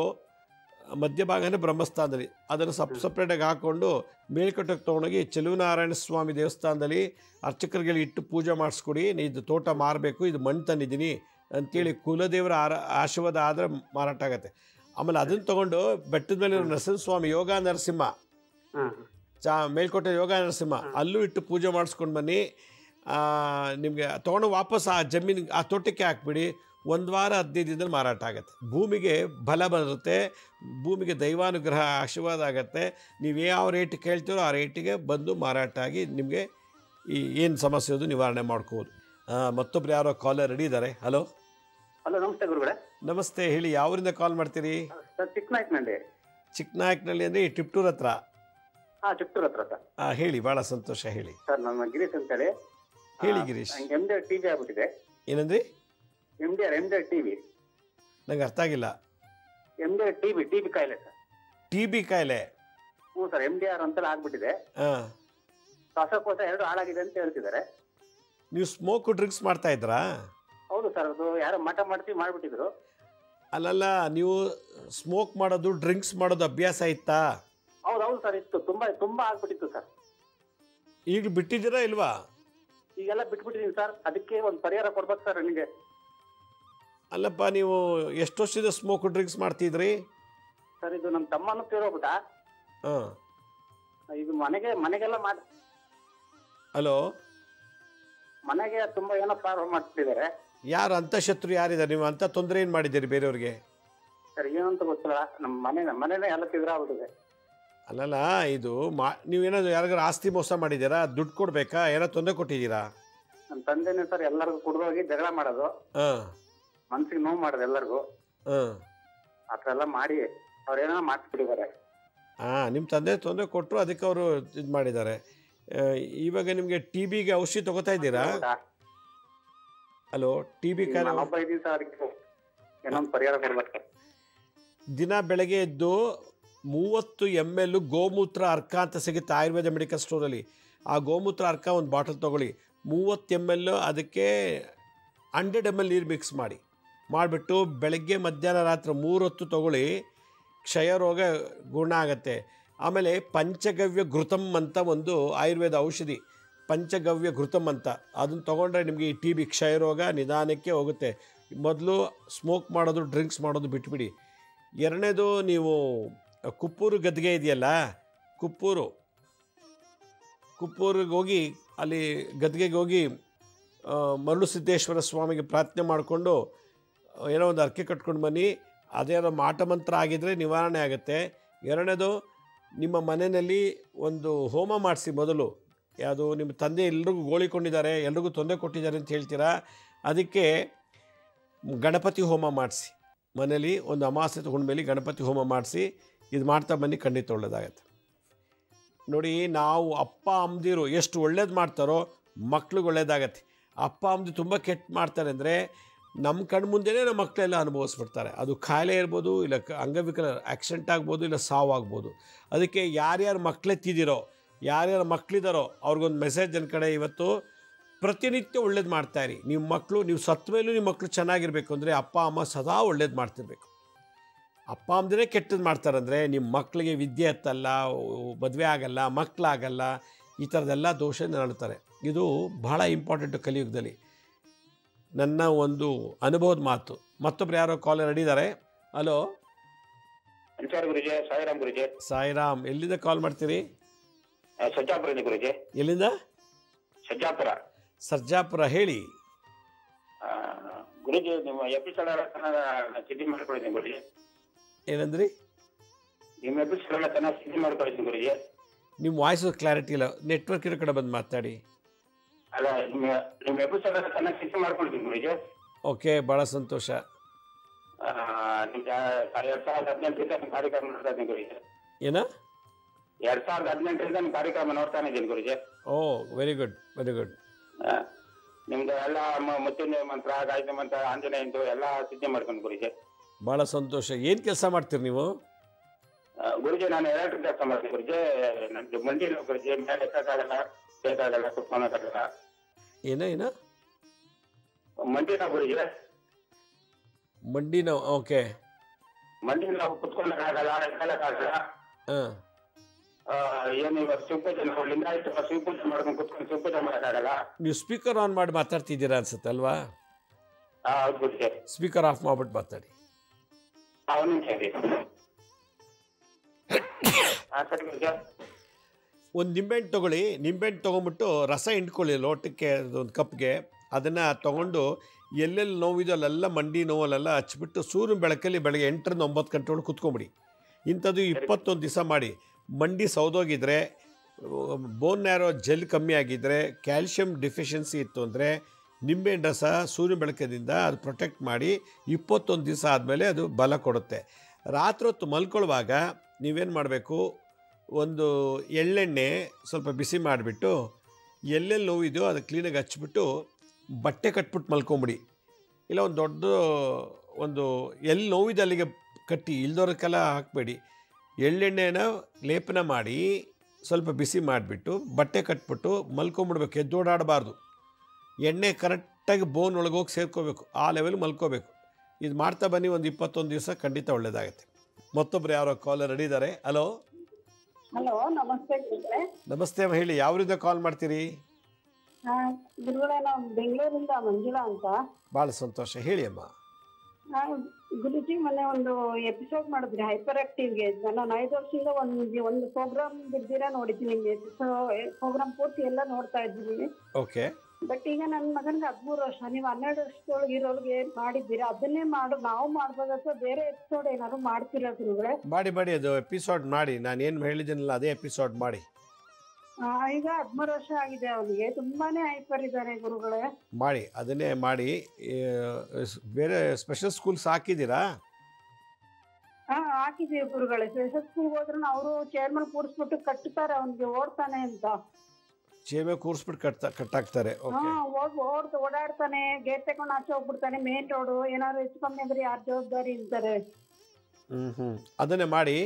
ಮಧ್ಯಭಾಗನೇ ಬ್ರಹ್ಮಸ್ಥಾನದಲ್ಲಿ ಅದನ್ನು ಸಪ್ರೇಟಾಗಿ ಹಾಕ್ಕೊಂಡು ಮೇಲ್ಕಟ್ಟಕ್ಕೆ ತೊಗೊಂಡೋಗಿ ಚೆಲುವನಾರಾಯಣ ಸ್ವಾಮಿ ದೇವಸ್ಥಾನದಲ್ಲಿ ಅರ್ಚಕರಿಗೆ ಇಟ್ಟು ಪೂಜೆ ಮಾಡಿಸ್ಕೊಡಿ. ಇದು ತೋಟ ಮಾರಬೇಕು, ಇದು ಮಣ್ಣು ತಂದಿದ್ದೀನಿ ಅಂಥೇಳಿ ಕುಲದೇವರ ಆಶೀರ್ವಾದ ಆದರೆ ಮಾರಾಟ ಆಗುತ್ತೆ. ಆಮೇಲೆ ಅದನ್ನು ತೊಗೊಂಡು ಬೆಟ್ಟದ ಮೇಲೆ ನರಸಿಂಹಸ್ವಾಮಿ, ಯೋಗ ನರಸಿಂಹ, ಮೇಲ್ಕೋಟೆ ಯೋಗ ನರಸಿಂಹ, ಅಲ್ಲೂ ಇಟ್ಟು ಪೂಜೆ ಮಾಡಿಸ್ಕೊಂಡು ಬನ್ನಿ. ನಿಮಗೆ ತೊಗೊಂಡು ವಾಪಸ್ ಆ ಜಮೀನಿಗೆ, ಆ ತೋಟಕ್ಕೆ ಹಾಕ್ಬಿಡಿ. 1 ವಾರ 15 ದಿನದಲ್ಲಿ ಮಾರಾಟ ಆಗುತ್ತೆ. ಭೂಮಿಗೆ ಬಲ ಬರುತ್ತೆ, ಭೂಮಿಗೆ ದೈವಾನುಗ್ರಹ ಆಶೀರ್ವಾದ ಆಗುತ್ತೆ. ನೀವು ಯಾವ ರೇಟ್ ಕೇಳ್ತೀರೋ ಆ ರೇಟಿಗೆ ಬಂದು ಮಾರಾಟ ಆಗಿ ನಿಮಗೆ ಏನು ಸಮಸ್ಯೆ ಅದು ನಿವಾರಣೆ ಮಾಡ್ಕೋಬೋದು. ಮತ್ತೊಬ್ರು ಯಾರೋ ಕಾಲರ್ ರೆಡಿ ಇದ್ದಾರೆ. ಹಲೋ. ನಮಸ್ತೆ ಗುರುಗಳೇ. ನಮಸ್ತೆ, ಹೇಳಿ. ಯಾವರಿಂದ ಕಾಲ್ ಮಾಡ್ತೀರಿ? ಸರ್, ಚಿಕ್ಕನಾಯಕನಹಳ್ಳಿ. ಚಿಕ್ಕನಾಯಕನಹಳ್ಳಿ ಅಂದರೆ ಟಿಪ್ಟೂರ್ ಹತ್ರ? ಟಿಪ್ಟೂರ್ ಹತ್ರ ಸರ್. ಹೇಳಿ, ಭಾಳ ಸಂತೋಷ. ಹೇಳಿ ಸರ್. ನನ್ನ ಗಿರೀಶ್ ಅಂತೇಳಿ. ಹೇಳಿ ಗಿರೀಶ್. MDR TB ಆಗ್ಬಿಟ್ಟಿದೆ. ಏನಂದ್ರಿ? MDR TB. ನಂಗೆ ಅರ್ಥ ಆಗಿಲ್ಲ. MDR TB ಕಾಯಿಲೆ ಸರ್. TB ಕಾಯಿಲೆ? ಹ್ಞೂ ಸರ್, MDR ಅಂತೆಲ್ಲ ಆಗ್ಬಿಟ್ಟಿದೆ. ಶ್ವಾಸಕೋಶ 2 ಹಾಳಾಗಿದೆ ಅಂತ ಹೇಳ್ತಿದ್ದಾರೆ. ನೀವು ಸ್ಮೋಕ್ ಡ್ರಿಂಕ್ಸ್ ಮಾಡ್ತಾ ಇದ್ರಾ? ಹೌದು ಸರ್, ಅದು ಯಾರೋ ಮಠ ಮಾಡ್ಬಿಟ್ಟಿದ್ರು. ಅಲ್ಲಲ್ಲ, ನೀವು ಸ್ಮೋಕ್ ಮಾಡೋದು, ಡ್ರಿಂಕ್ಸ್ ಮಾಡೋದು ಅಭ್ಯಾಸ ಇತ್ತಾ? ಹೌದು ಸರ್, ಇತ್ತು. ತುಂಬಾ ಆಗ್ಬಿಟ್ಟಿತ್ತು ಸರ್. ಈಗ ಬಿಟ್ಟಿದ್ದೀರಾ ಇಲ್ವಾ? ಈಗೆಲ್ಲ ಬಿಟ್ಬಿಟ್ಟಿದ್ದೀನಿ ಸರ್. ಅದಕ್ಕೆ ಒಂದು ಪರಿಹಾರ ಕೊಡ್ಬೇಕು ಸರ್ ನನಗೆ. ಅಲ್ಲಪ್ಪ, ನೀವು ಎಷ್ಟು ವರ್ಷದ ಸ್ಮೋಕ್ ಡ್ರಿಂಕ್ಸ್ ಮಾಡ್ತಿದ್ರಿ? ಸರ್, ಇದು ನಮ್ಮ ತಮ್ಮನೂ ತೀರೋಗ್ಬಿಟ್ಟ. ಇದು ಮನೆಗೆಲ್ಲ ಮಾಡಿ. ಹಲೋ. ಮನೆಗೆ ತುಂಬಾ ಏನೋ ಪ್ರಾಬ್ಲಮ್ ಮಾಡ್ತಿದ್ದಾರೆ. ಯಾರು ಅಂತ ಶತ್ರು ಯಾರಿದ್ದಾರೆ? ನೀವು ಅಂತ ತೊಂದರೆ ಏನು ಮಾಡಿದ್ದೀರಿ ಬೇರೆಯವ್ರಿಗೆ? ಸರ್, ಏನಂತ ಗೊತ್ತಿಲ್ಲ. ನಮ್ಮ ಮನೆನೇ ಎಲ್ಲ ತಿದ್ರಾಗ್ಬಿಟ್ಟಿದೆ. ಅಲ್ಲಲ್ಲ, ಇದು ನೀವೇನಾದ್ರು ಯಾರಿಗಾರು ಆಸ್ತಿ ಮೋಸ ಮಾಡಿದ್ದೀರಾ? ದುಡ್ಡು ಕೊಡ್ಬೇಕಾ? ಏನೋ ತೊಂದರೆ ಕೊಟ್ಟಿದ್ದೀರಾ? ನಮ್ಮ ತಂದೆನೇ ಸರ್ ಎಲ್ಲರಿಗೂ ಕುಡ್ದೋಗಿ ಜಗಳ ಮಾಡೋದು, ಹಾಂ ಮನ್ಸಿಗೆ ನೋವು ಮಾಡೋದು ಎಲ್ಲರಿಗೂ. ಹಾಂ ಆ ಥರ ಎಲ್ಲ ಮಾಡಿ ಅವ್ರೇನೋ ಮಾಡಿಸ್ಬಿಟ್ಟಿದ್ದಾರೆ. ಹಾಂ, ನಿಮ್ಮ ತಂದೆ ತೊಂದರೆ ಕೊಟ್ಟರು, ಅದಕ್ಕೆ ಅವರು ಇದು ಮಾಡಿದ್ದಾರೆ. ಇವಾಗ ನಿಮಗೆ ಟಿ ಬಿಗೆ ಔಷಧಿ ತಗೋತಾ ಇದ್ದೀರಾ? ಹಲೋ, ಟಿ ಬಿ ಕಾಯಿಲೆ ಒಬ್ಬ ಇದೀನಿ ಸರ್, ಅದಕ್ಕೆ ಏನೊಂದು ಪರಿಹಾರ ಕೊಡ್ಬೇಕು. ದಿನ ಬೆಳಗ್ಗೆ ಎದ್ದು 30 ml ಗೋಮೂತ್ರ ಅರ್ಕ ಅಂತ ಸಿಗುತ್ತೆ ಆಯುರ್ವೇದ ಮೆಡಿಕಲ್ ಸ್ಟೋರಲ್ಲಿ. ಆ ಗೋಮೂತ್ರ ಅರ್ಕ ಒಂದು ಬಾಟಲ್ ತೊಗೊಳ್ಳಿ. 30 ml ಅದಕ್ಕೆ 100 ml ನೀರು ಮಿಕ್ಸ್ ಮಾಡಿಬಿಟ್ಟು ಬೆಳಗ್ಗೆ ಮಧ್ಯಾಹ್ನ ರಾತ್ರಿ 3 ಹೊತ್ತು ತೊಗೊಳ್ಳಿ. ಕ್ಷಯರೋಗ ಗುಣ ಆಗುತ್ತೆ. ಆಮೇಲೆ ಪಂಚಗವ್ಯ ಘೃತಮ್ ಅಂತ ಒಂದು ಆಯುರ್ವೇದ ಔಷಧಿ, ಪಂಚಗವ್ಯ ಘೃತಮ್ ಅಂತ, ಅದನ್ನು ತೊಗೊಂಡ್ರೆ ನಿಮಗೆ ಈ ಟಿ ಬಿ ಕ್ಷಯರೋಗ ನಿಧಾನಕ್ಕೆ ಹೋಗುತ್ತೆ. ಮೊದಲು ಸ್ಮೋಕ್ ಮಾಡೋದು, ಡ್ರಿಂಕ್ಸ್ ಮಾಡೋದು ಬಿಟ್ಬಿಡಿ. ಎರಡನೇದು, ನೀವು ಕುಪ್ಪೂರು ಗದ್ಗೆ ಇದೆಯಲ್ಲ, ಕುಪ್ಪೂರಿಗೆ ಹೋಗಿ ಅಲ್ಲಿ ಗದ್ಗೆಗೆ ಹೋಗಿ ಮರಳು ಸಿದ್ದೇಶ್ವರ ಸ್ವಾಮಿಗೆ ಪ್ರಾರ್ಥನೆ ಮಾಡಿಕೊಂಡು ಏನೋ ಒಂದು ಅರ್ಕೆ ಕಟ್ಕೊಂಡು ಬನ್ನಿ. ಅದೇನೋ ಮಾಟ ಮಂತ್ರ ಆಗಿದ್ದರೆ ನಿವಾರಣೆ ಆಗುತ್ತೆ. ಎರಡನೇದು, ನಿಮ್ಮ ಮನೆಯಲ್ಲಿ ಒಂದು ಹೋಮ ಮಾಡಿಸಿ. ಮೊದಲು ಯಾವುದು, ನಿಮ್ಮ ತಂದೆ ಎಲ್ರಿಗೂ ಗೋಳಿಕೊಂಡಿದ್ದಾರೆ, ಎಲ್ರಿಗೂ ತೊಂದರೆ ಕೊಟ್ಟಿದ್ದಾರೆ ಅಂತ ಹೇಳ್ತೀರಾ, ಅದಕ್ಕೆ ಗಣಪತಿ ಹೋಮ ಮಾಡಿಸಿ. ಮನೇಲಿ ಒಂದು ಅಮಾವಾಸ್ಯೆ ತೊಗೊಂಡ್ಮೇಲೆ ಗಣಪತಿ ಹೋಮ ಮಾಡಿಸಿ, ಇದು ಮಾಡ್ತಾ ಬನ್ನಿ, ಖಂಡಿತ ಒಳ್ಳೆಯದಾಗತ್ತೆ. ನೋಡಿ, ನಾವು ಅಪ್ಪ ಅಮ್ಮದಿರು ಎಷ್ಟು ಒಳ್ಳೇದು ಮಾಡ್ತಾರೋ ಮಕ್ಳಿಗೆ ಒಳ್ಳೇದಾಗತ್ತೆ. ಅಪ್ಪ ಅಮ್ಮದಿ ತುಂಬ ಕೆಟ್ಟ ಮಾಡ್ತಾರೆ ಅಂದರೆ ನಮ್ಮ ಕಣ್ಣು ಮುಂದೆನೇ ನಮ್ಮ ಮಕ್ಕಳೆಲ್ಲ ಅನುಭವಿಸ್ಬಿಡ್ತಾರೆ. ಅದು ಕಾಯಿಲೆ ಇರ್ಬೋದು, ಇಲ್ಲ ಅಂಗವಿಕಲ ಆಕ್ಸಿಡೆಂಟ್ ಆಗ್ಬೋದು, ಇಲ್ಲ ಸಾವಾಗ್ಬೋದು. ಅದಕ್ಕೆ ಯಾರ್ಯಾರು ಮಕ್ಕಳೆತ್ತಿದ್ದೀರೋ, ಯಾರ್ಯಾರು ಮಕ್ಕಳಿದ್ದಾರೋ ಅವ್ರಿಗೊಂದು ಮೆಸೇಜ್ ನನ್ನ ಕಡೆ, ಇವತ್ತು ಪ್ರತಿನಿತ್ಯ ಒಳ್ಳೇದು ಮಾಡ್ತಾಯಿರಿ. ನಿಮ್ಮ ಮಕ್ಕಳು, ನೀವು ಸತ್ತ ಮೇಲೂ ನಿಮ್ಮ ಮಕ್ಕಳು ಚೆನ್ನಾಗಿರಬೇಕು ಅಂದರೆ ಅಪ್ಪ ಅಮ್ಮ ಸದಾ ಒಳ್ಳೇದು ಮಾಡ್ತಿರ್ಬೇಕು. ಅಪ್ಪ ಅಮ್ಮದೇ ಕೆಟ್ಟದ್ದು ಮಾಡ್ತಾರಂದರೆ ನಿಮ್ಮ ಮಕ್ಕಳಿಗೆ ವಿದ್ಯೆ ಹತ್ತಲ್ಲ, ಮದುವೆ ಆಗಲ್ಲ, ಮಕ್ಕಳಾಗಲ್ಲ, ಈ ಥರದ್ದೆಲ್ಲ ದೋಷ ನಡ್ತಾರೆ. ಇದು ಬಹಳ ಇಂಪಾರ್ಟೆಂಟು ಕಲಿಯುಗದಲ್ಲಿ. ನನ್ನ ಒಂದು ಅನುಭವದ ಮಾತು. ಮತ್ತೊಬ್ರು ಯಾರೋ ಕಾಲರ್ ಅಡಿದ್ದಾರೆ. ಹಲೋ, ಗುರುಜಿ. ಸಾಯಿರಾಮ್ ಗುರುಜಿ. ಸಾಯಿರಾಮ್, ಎಲ್ಲಿಂದ ಕಾಲ್ ಮಾಡ್ತೀರಿ? ಸಜ್ಜಾಪುರ ಗುರುಜಿ. ಎಲ್ಲಿಂದ? ಸಜ್ಜಾಪುರ. ಸರ್ಜಾಪುರ, ಹೇಳಿ ಗುರುಜಿ. ನಿಮ್ಮ ಎಪಿಸೋಡ್ ಸಿದ್ಧಿ ಮಾಡ್ಕೊಂಡಿದ್ದೀನಿ ಗುರುಜಿ. ಏನಂದ್ರಿ? ನಿಮ್ಮ ಎಪಿಸೋಡ್ ಎಲ್ಲ ಚೆನ್ನಾಗಿ ಸಿದ್ಧಿ ಮಾಡ್ಕೊಂಡಿದ್ದೀನಿ ಗುರುಜಿ. ನಿಮ್ಮ ವಾಯ್ಸು ಕ್ಲಾರಿಟಿ ಇಲ್ಲ, ನೆಟ್ವರ್ಕ್ ಇರೋ ಕಡೆ ಬಂದು ಮಾತಾಡಿ. ಅಲ್ಲ, ನಿಮ್ಮ ಎಪಿಸೋಡ್ ಎಲ್ಲ ಚೆನ್ನಾಗಿ ಸಿದ್ಧಿ ಮಾಡ್ಕೊಂಡಿದ್ದೀನಿ ಗುರುಜಿ. ಓಕೆ, ಭಾಳ ಸಂತೋಷ. ನಿಮ್ಗೆ 2018 ನಿಮ್ಮ ಕಾರ್ಯಕ್ರಮ ನೋಡ್ತಾ ಇದ್ದೀನಿ ಗುರುಜಿ. ಏನ? 2018 ನಿಮ್ಮ ಕಾರ್ಯಕ್ರಮ ನೋಡ್ತಾನೆ ಇದ್ದೀನಿ ಗುರುಜಿ. ಓ, ವೆರಿ ಗುಡ್, ವೆರಿ ಗುಡ್. ನಿಮ್ದು ಎಲ್ಲ ಮುತ್ತಿನ ಮಂತ್ರ, ಗಾಯತ್ರಿ ಮಂತ್ರ, ಆಂಜನೇಯಂದು ಎಲ್ಲ ಸಿದ್ಧಿ ಮಾಡ್ಕೊಂಡು ಗುರುಜಿ. ಭಾಳ ಸಂತೋಷ. ಏನು ಕೆಲಸ ಮಾಡ್ತೀರಿ ನೀವು? ಗುರುಜಿ, ನಾನು ಎಲೆಕ್ಟ್ರಿಕ್ ಕೆಲಸ ಮಾಡ್ತೀನಿ ಗುರುಜಿ. ನಮ್ದು ಮಂಡಿ ನೋವು ಗುರುಜಿ, ಮೇಲೆ ಎಕ್ಕಾಗಲ್ಲ, ಬೇಕಾಗಲ್ಲ, ಕುತ್ಕೊಳಕ್ಕಾಗಲ್ಲ. ಏನ ಮಂಡಿ ನೋವು ಗುರುಜಿ. ಮಂಡಿ ನೋವು, ಓಕೆ. ಮಂಡಿ ನೋವು, ಕುತ್ಕೊಳಕ್ಕಾಗಲ್ಲ, ಎಕ್ಕಳಕ್ಕಾಗಲ್ಲ. ಹಾಂ, ಏನು ಇವಾಗ ಶಿವಪೂಜೆ, ನಾವು ಲಿಂಗಾಯತ ಶಿವಪೂಜೆ ಮಾಡ್ಕೊಂಡು ಕುತ್ಕೊಂಡು ಶಿವಪೂಜೆ ಮಾಡೋಕ್ಕಾಗಲ್ಲ. ನೀವು ಸ್ಪೀಕರ್ ಆನ್ ಮಾಡಿ ಮಾತಾಡ್ತಿದ್ದೀರಾ ಅನ್ಸುತ್ತೆ ಅಲ್ವಾ? ಹೌದು ಗುರುಜಿ. ಸ್ಪೀಕರ್ ಆಫ್ ಮಾಡ್ಬಿಟ್ಟು ಮಾತಾಡಿ. ಸರಿ ಗುರುಜಿ. ಒಂದು ನಿಂಬೆಹಣ್ಣು ತೊಗೊಳ್ಳಿ. ನಿಂಬೆಹಣ್ಣು ತೊಗೊಂಬಿಟ್ಟು ರಸ ಹಿಂಡ್ಕೊಳ್ಳಿ ಲೋಟಕ್ಕೆ, ಒಂದು ಕಪ್ಗೆ. ಅದನ್ನು ತೊಗೊಂಡು ಎಲ್ಲೆಲ್ಲಿ ನೋವಿದೋ ಅಲ್ಲೆಲ್ಲ, ಮಂಡಿ ನೋವಲ್ಲೆಲ್ಲ ಹಚ್ಬಿಟ್ಟು ಸೂರ್ಯನ ಬೆಳಕಲ್ಲಿ ಬೆಳಗ್ಗೆ 8ರಿಂದ 9 ಗಂಟೆಯೊಳಗೆ ಕುತ್ಕೊಂಬಿಡಿ. ಇಂಥದ್ದು 21 ದಿವಸ ಮಾಡಿ. ಮಂಡಿ ಸೌದೋಗಿದ್ರೆ, ಬೋನ್ ನ್ಯಾರೋ ಜೆಲ್ ಕಮ್ಮಿ ಆಗಿದ್ದರೆ, ಕ್ಯಾಲ್ಶಿಯಂ ಡಿಫಿಷಿಯನ್ಸಿ ಇತ್ತು ಅಂದರೆ ನಿಂಬೆಹಣ್ಣು ರಸ ಸೂರ್ಯನ ಬೆಳಕದಿಂದ ಅದು ಪ್ರೊಟೆಕ್ಟ್ ಮಾಡಿ 21 ದಿವಸ ಆದಮೇಲೆ ಅದು ಬಲ ಕೊಡುತ್ತೆ. ರಾತ್ರಿ ಹೊತ್ತು ಮಲ್ಕೊಳ್ಳುವಾಗ ನೀವೇನು ಮಾಡಬೇಕು, ಒಂದು ಎಳ್ಳೆಣ್ಣೆ ಸ್ವಲ್ಪ ಬಿಸಿ ಮಾಡಿಬಿಟ್ಟು ಎಲ್ಲೆಲ್ಲಿ ನೋವಿದೆಯೋ ಅದು ಕ್ಲೀನಾಗಿ ಹಚ್ಬಿಟ್ಟು ಬಟ್ಟೆ ಕಟ್ಬಿಟ್ಟು ಮಲ್ಕೊಂಬಿಡಿ. ಇಲ್ಲ ಒಂದು ದೊಡ್ಡ ಒಂದು ಎಲ್ಲಿ ನೋವಿದೆ ಅಲ್ಲಿಗೆ ಕಟ್ಟಿ, ಇಲ್ದೋರಕ್ಕೆಲ್ಲ ಹಾಕಬೇಡಿ. ಎಳ್ಳೆಣ್ಣೆನ ಲೇಪನ ಮಾಡಿ ಸ್ವಲ್ಪ ಬಿಸಿ ಮಾಡಿಬಿಟ್ಟು ಬಟ್ಟೆ ಕಟ್ಬಿಟ್ಟು ಮಲ್ಕೊಂಬಿಡ್ಬೇಕು. ಎದ್ದೋಡಾಡಬಾರ್ದು. ಎಣ್ಣೆ ಕರೆಕ್ಟಾಗಿ ಬೋನ್ ಒಳಗೆ ಹೋಗಿ ಸೇರ್ಕೋಬೇಕು. ಆ ಲೆವೆಲ್ ಮಲ್ಕೋಬೇಕು. ಇದು ಮಾಡ್ತಾ ಬನ್ನಿ, ಒಂದು 21 ದಿವಸ ಖಂಡಿತ ಒಳ್ಳೆಯದಾಗತ್ತೆ. ಮತ್ತೊಬ್ರು ಯಾರೋ ಕಾಲರ್ ಅಡಿದ್ದಾರೆ. ಹಲೋ. ಹಲೋ, ನಮಸ್ತೆ ಗುರುಗಳೇ. ನಮಸ್ತೆ ಅಮ್ಮ, ಹೇಳಿ, ಯಾವ್ರಿಂದ ಕಾಲ್ ಮಾಡ್ತೀರಿ? ಗುರುಗಳೇ, ನಾವು ಬೆಂಗಳೂರಿಂದ ಮಂಜುಳಾ ಅಂತ. ಭಾಳ ಸಂತೋಷ, ಹೇಳಿ ಅಮ್ಮ. ಗುರುಜಿ, ಮೊನ್ನೆ ಒಂದು ಎಪಿಸೋಡ್ ಮಾಡಿದ್ರಿ ಹೈಪರ್ ಆಕ್ಟಿವ್ಗೆ. ನಾನು 5 ವರ್ಷದಿಂದ ಒಂದು ಪ್ರೋಗ್ರಾಮ್ ಬಿಡ್ದಿರಾ ನೋಡಿದ್ದೀನಿ. ಪ್ರೋಗ್ರಾಮ್ ಪೂರ್ತಿ ಎಲ್ಲ ನೋಡ್ತಾ ಇದ್ದೀನಿ. ಓಕೆ. ಬಟ್ ಈಗ ನನ್ನ ಮಗನಿಗೆ 13 ವರ್ಷ. ನೀವು 12 ವರ್ಷದೊಳಗೆ ಇರೋರಿಗೆ ಮಾಡಿದ್ದೀರಾ, ಅದನ್ನೇ ನಾವು ಮಾಡ್ಬೋದು ಅಥವಾ ಬೇರೆ ಎಪಿಸೋಡ್ ಏನಾದ್ರು ಮಾಡ್ತೀರಾ ಗುರುಗಳೇ? ಮಾಡಿ ಅದು ಎಪಿಸೋಡ್ ಮಾಡಿ. ನಾನು ಏನು ಹೇಳಿದ್ದೀನಲ್ಲ ಅದೇ ಎಪಿಸೋಡ್ ಮಾಡಿ. ಈಗ 13 ವರ್ಷ ಆಗಿದೆ ಅವನಿಗೆ. ತುಂಬಾನೇ ಹೈಪರ್ ಇದ್ದಾನೆ ಗುರುಗಳೇ. ಮಾಡಿ ಅದನ್ನೇ ಮಾಡಿ. ಬೇರೆ ಸ್ಪೆಷಲ್ ಸ್ಕೂಲ್ಸ್ ಹಾಕಿದ್ದೀರಾ? ಹಾಕಿದೀವಿ ಗುರುಗಳೇ. ಸ್ಪೆಷಲ್ ಸ್ಕೂಲ್ ಹೋದ್ರು ಅವರು ಚೇರ್ಮನ್ ಕೂರಿಸ್ಬಿಟ್ಟು ಕಟ್ತಾರೆ ಅವನಿಗೆ, ಓಡ್ತಾನೆ ಅಂತ. ಚೇಮೆ ಕೂರಿಸ್ಬಿಟ್ಟು ಕಟ್ಟಾಕ್ತಾರೆ. ಓಕೆ. ಓಡಾಡ್ತಾನೆ, ಗೇಟ್ ತಗೊಂಡು ಆಚೆ ಹೋಗ್ಬಿಡ್ತಾನೆ. ಮೇನ್ ರೋಡು ಏನಾದ್ರು ಹೆಚ್ಚು ಕಮ್ಮಿ ಅಂದ್ರೆ ಯಾರು ಜವಾಬ್ದಾರಿ ಅಂತಾರೆ. ಅದನ್ನೇ ಮಾಡಿ.